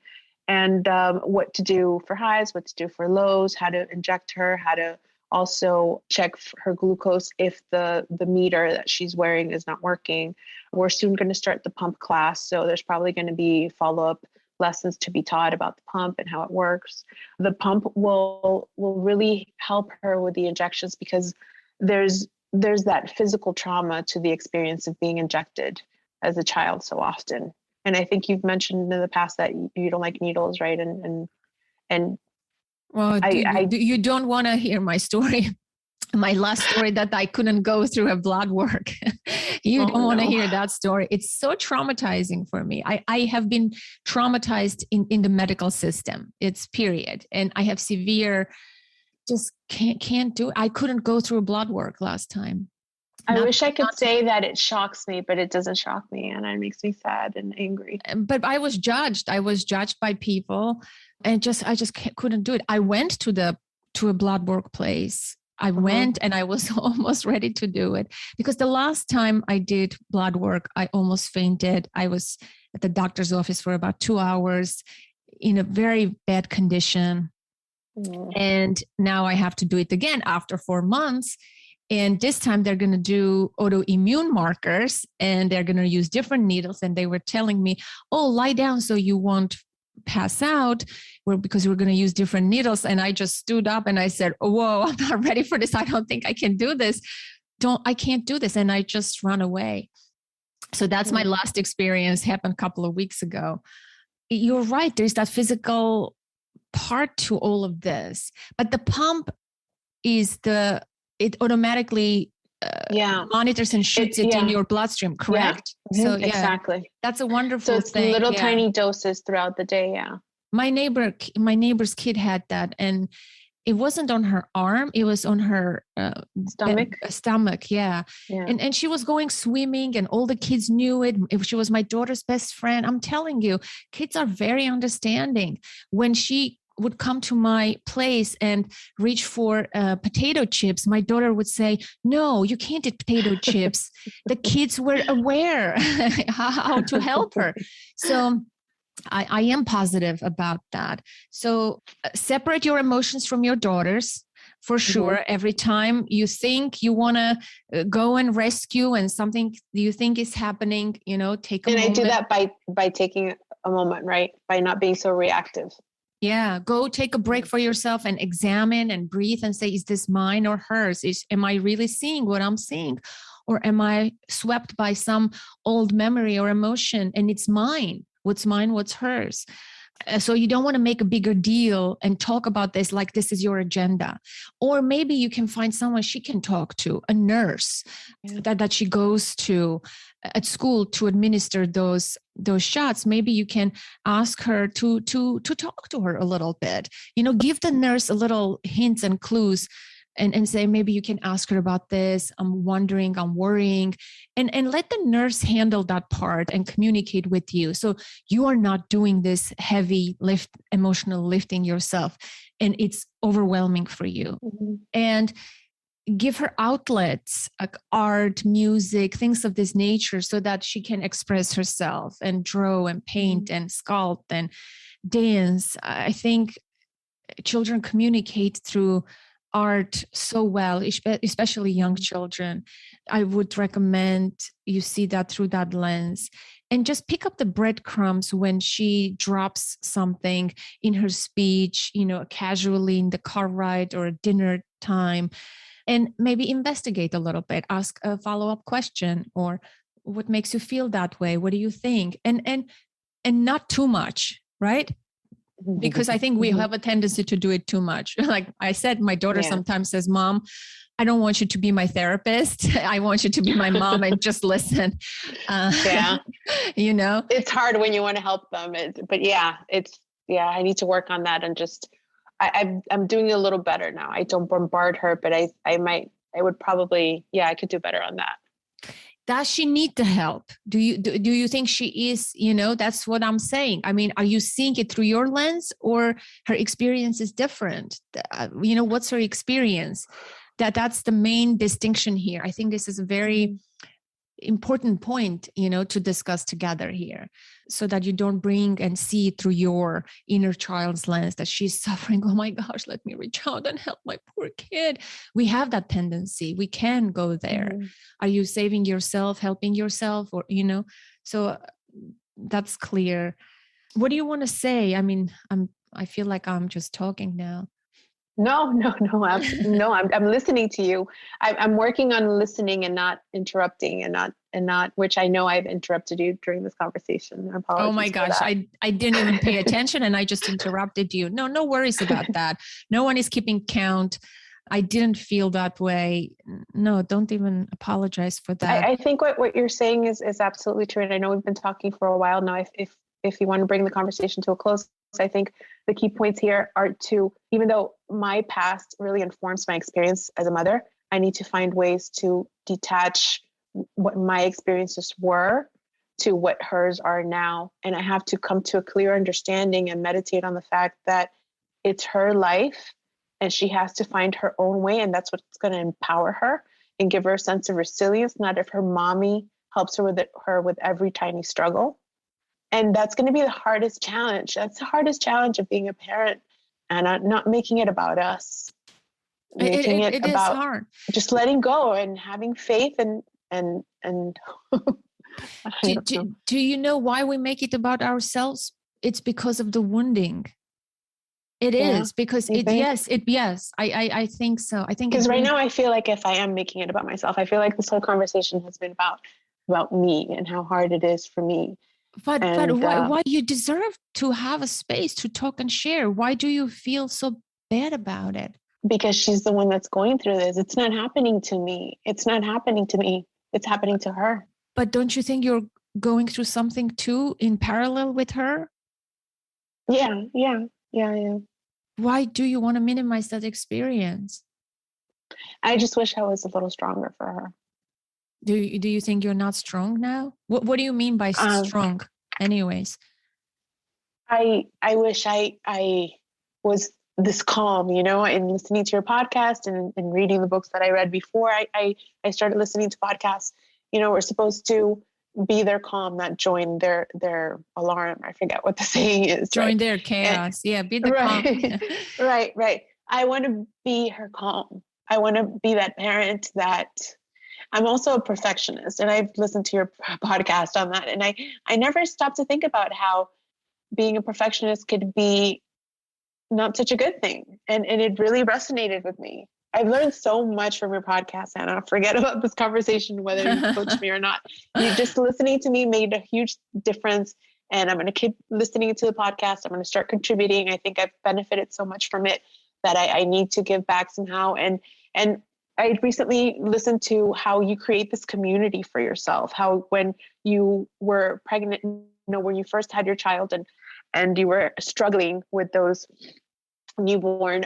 And what to do for highs, what to do for lows, how to inject her, how to also check her glucose if the meter that she's wearing is not working. We're soon going to start the pump class, so there's probably going to be follow-up lessons to be taught about the pump and how it works. The pump will really help her with the injections, because there's that physical trauma to the experience of being injected as a child so often. And I think you've mentioned in the past that you don't like needles, right? And well, you don't want to hear my story. My last story that I couldn't go through a blood work. You don't want to hear that story. It's so traumatizing for me. I have been traumatized in the medical system. It's period. And I have severe just can't do it. I couldn't go through blood work last time. I wish I could say that it shocks me, but it doesn't shock me, and it makes me sad and angry. But I was judged. I was judged by people, and I just couldn't do it. I went to a blood work place. I went and I was almost ready to do it, because the last time I did blood work, I almost fainted. I was at the doctor's office for about 2 hours in a very bad condition. And now I have to do it again after 4 months. And this time they're going to do autoimmune markers, and they're going to use different needles. And they were telling me, oh, lie down so you won't pass out, because we're going to use different needles. And I just stood up and I said, oh, whoa, I'm not ready for this. I don't think I can do this. I can't do this. And I just run away. So that's my last experience, happened a couple of weeks ago. You're right. There's that physical part to all of this, but the pump is it automatically monitors and shoots it in your bloodstream, correct? Yeah. So exactly. That's a wonderful thing. So it's thing. Little tiny doses throughout the day. Yeah. My neighbor's kid had that, and it wasn't on her arm, it was on her stomach. Yeah. And she was going swimming, and all the kids knew it. She was my daughter's best friend. I'm telling you, kids are very understanding. When she would come to my place and reach for potato chips, my daughter would say, no, you can't eat potato chips. The kids were aware how to help her. So I am positive about that. So separate your emotions from your daughters, for sure. Every time you think you want to go and rescue and something you think is happening, take a moment. And I do that by taking a moment, right? By not being so reactive. Yeah, go take a break for yourself and examine and breathe and say, is this mine or hers? Am I really seeing what I'm seeing? Or am I swept by some old memory or emotion and it's mine? What's mine, what's hers? So you don't want to make a bigger deal and talk about this like this is your agenda. Or maybe you can find someone she can talk to, a nurse that she goes to at school to administer those shots. Maybe you can ask her to talk to her a little bit. Give the nurse a little hints and clues. And say, maybe you can ask her about this. I'm wondering, I'm worrying. And let the nurse handle that part and communicate with you. So you are not doing this heavy emotional lifting yourself. And it's overwhelming for you. And give her outlets like art, music, things of this nature, so that she can express herself and draw and paint and sculpt and dance. I think children communicate through art so well, especially young children. I would recommend you see that through that lens, and just pick up the breadcrumbs when she drops something in her speech, casually in the car ride or dinner time, and maybe investigate a little bit, ask a follow-up question, or what makes you feel that way? What do you think? And not too much, right? Because I think we have a tendency to do it too much. Like I said, my daughter sometimes says, Mom, I don't want you to be my therapist. I want you to be my mom and just listen. It's hard when you want to help them. I need to work on that. And just, I'm doing a little better now. I don't bombard her, but I could do better on that. Does she need the help? Do you think she is, that's what I'm saying. I mean, are you seeing it through your lens, or her experience is different? What's her experience? That's the main distinction here. I think this is a very important point, to discuss together here, so that you don't bring and see through your inner child's lens that she's suffering. Oh my gosh, let me reach out and help my poor kid. We have that tendency. We can go there. Are you saving yourself, helping yourself, or, so that's clear. What do you want to say? I mean, I feel like I'm just talking now. No. I'm listening to you. I'm working on listening and not interrupting and not, which I know I've interrupted you during this conversation. Oh my gosh. I didn't even pay attention and I just interrupted you. No worries about that. No one is keeping count. I didn't feel that way. No, don't even apologize for that. I think what you're saying is absolutely true. And I know we've been talking for a while now. If you want to bring the conversation to a close, I think the key points here are to, even though my past really informs my experience as a mother, I need to find ways to detach what my experiences were to what hers are now. And I have to come to a clear understanding and meditate on the fact that it's her life and she has to find her own way. And that's what's going to empower her and give her a sense of resilience, not if her mommy helps her with every tiny struggle. And that's going to be the hardest challenge. That's the hardest challenge of being a parent, and not making it about us, making it is about hard. just letting go and having faith and do you know why we make it about ourselves? It's because of the wounding. It is because I think so. I think because right now I feel like if I am making it about myself, I feel like this whole conversation has been about me and how hard it is for me. But why you deserve to have a space to talk and share? Why do you feel so bad about it? Because she's the one that's going through this. It's not happening to me. It's not happening to me. It's happening to her. But don't you think you're going through something too in parallel with her? Yeah. Why do you want to minimize that experience? I just wish I was a little stronger for her. Do you think you're not strong now? What do you mean by strong? Anyways, I wish I was this calm, in listening to your podcast and reading the books that I read before I started listening to podcasts. We're supposed to be their calm, not join their alarm. I forget what the saying is. Join their chaos. Be the calm. Right. I want to be her calm. I want to be that parent that I'm also a perfectionist, and I've listened to your podcast on that. And I never stopped to think about how being a perfectionist could be not such a good thing. And it really resonated with me. I've learned so much from your podcast, Anna. Forget about this conversation, whether you coach me or not. You just listening to me made a huge difference. And I'm going to keep listening to the podcast. I'm going to start contributing. I think I've benefited so much from it that I need to give back somehow. And I recently listened to how you create this community for yourself, how when you were pregnant, when you first had your child and you were struggling with those newborn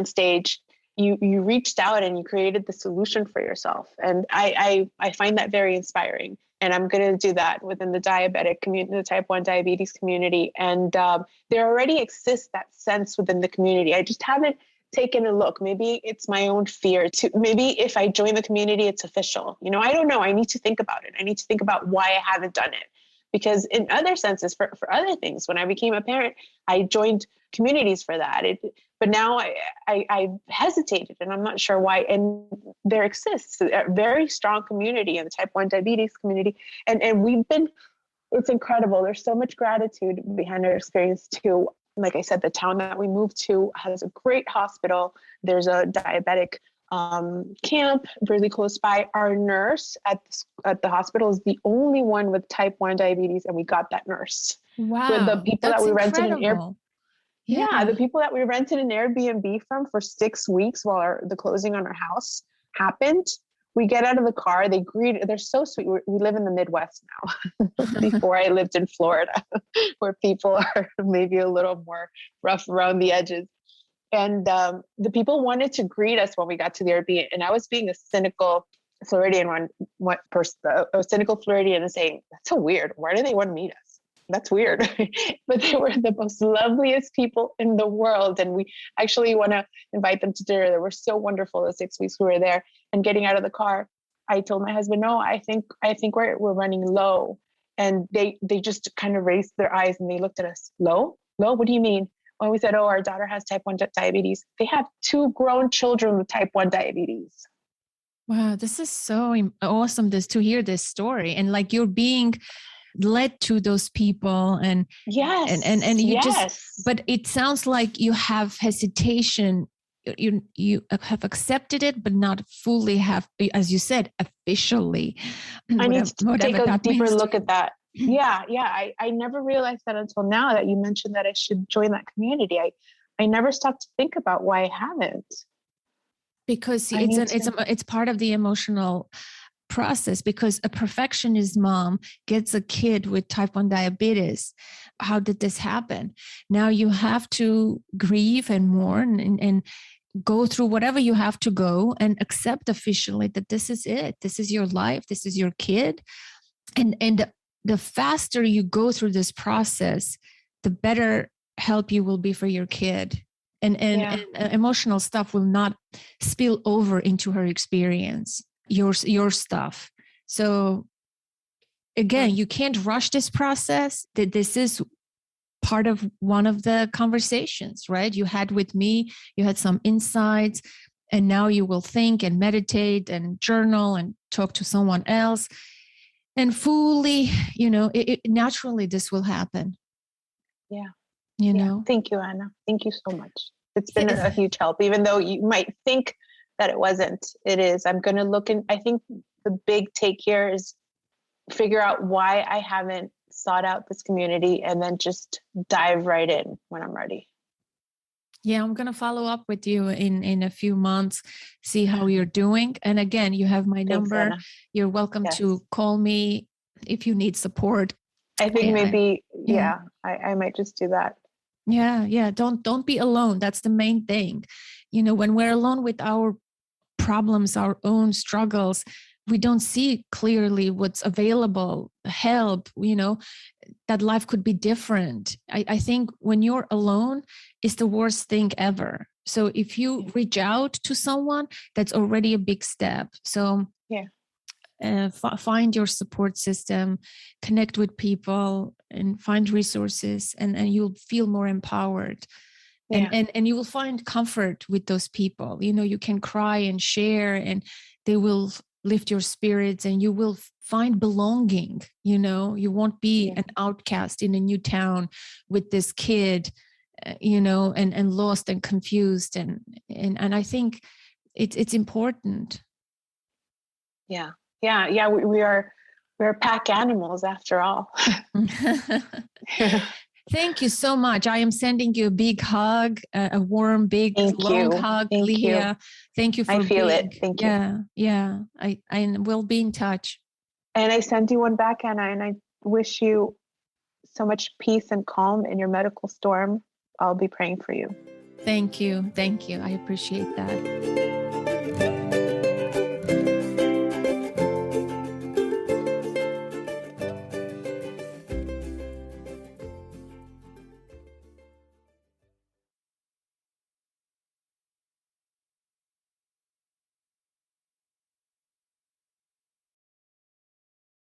stage, you reached out and you created the solution for yourself. And I find that very inspiring. And I'm going to do that within the diabetic community, the type 1 diabetes community. And there already exists that sense within the community. I just haven't taken a look. Maybe it's my own fear maybe if I join the community, it's official. I don't know. I need to think about it. I need to think about why I haven't done it. Because in other senses, for other things, when I became a parent, I joined communities for that. But now I hesitated, and I'm not sure why. And there exists a very strong community in the type 1 diabetes community. And it's incredible. There's so much gratitude behind our experience too. Like I said, the town that we moved to has a great hospital. There's a diabetic camp really close by. Our nurse at the hospital is the only one with type 1 diabetes, and we got that nurse. Wow, with the people that we rented the people that we rented an Airbnb from for 6 weeks while the closing on our house happened. We get out of the car, they're so sweet. We live in the Midwest now. Before I lived in Florida, where people are maybe a little more rough around the edges. And the people wanted to greet us when we got to the Airbnb. And I was being a cynical Floridian a cynical Floridian and saying, that's so weird. Why do they want to meet us? That's weird. But they were the most loveliest people in the world. And we actually want to invite them to dinner. They were so wonderful the 6 weeks we were there. And getting out of the car, I told my husband, no, I think we're running low. And they just kind of raised their eyes and they looked at us. Low? What do you mean? When we said, our daughter has type 1 diabetes, they have 2 grown children with type 1 diabetes. Wow, this is so awesome to hear this story. And like you're being led to those people and yes, and you yes. just, but it sounds like you have hesitation. You have accepted it, but not fully have, as you said, officially. I need to take a deeper look at that. Yeah. I never realized that until now that you mentioned that I should join that community. I never stopped to think about why I haven't. Because it's part of the emotional process, because a perfectionist mom gets a kid with type 1 diabetes. How did this happen? Now you have to grieve and mourn and go through whatever you have to go and accept officially that this is it. This is your life. This is your kid. And the faster you go through this process, the better help you will be for your kid. And emotional stuff will not spill over into her experience, your stuff. So again, you can't rush this process. That this is part of one of the conversations, right? You had with me, you had some insights, and now you will think and meditate and journal and talk to someone else. And fully, naturally, this will happen. Yeah. You know. Thank you, Anna. Thank you so much. It's been a huge help, even though you might think that it wasn't. It is. I'm going to look in. I think the big take here is figure out why I haven't sought out this community and then just dive right in when I'm ready. Yeah, I'm going to follow up with you in a few months, see how you're doing. And again, you have my number. Anna. You're welcome to call me if you need support. I think I might just do that. Yeah. Don't be alone. That's the main thing. When we're alone with our problems, our own struggles, we don't see clearly what's available, help, that life could be different. I think when you're alone, it's the worst thing ever. So if you reach out to someone, that's already a big step. So find your support system, connect with people, and find resources, and you'll feel more empowered. And you will find comfort with those people. You can cry and share, and they will lift your spirits, and you will find belonging. You won't be an outcast in a new town with this kid, and lost and confused. And I think it's important. We're pack animals after all. Thank you so much. I am sending you a big hug, a warm, big, long hug, Leah. Thank you for I feel it. Thank you. Yeah. I will be in touch. And I send you one back, Anna, and I wish you so much peace and calm in your medical storm. I'll be praying for you. Thank you. I appreciate that.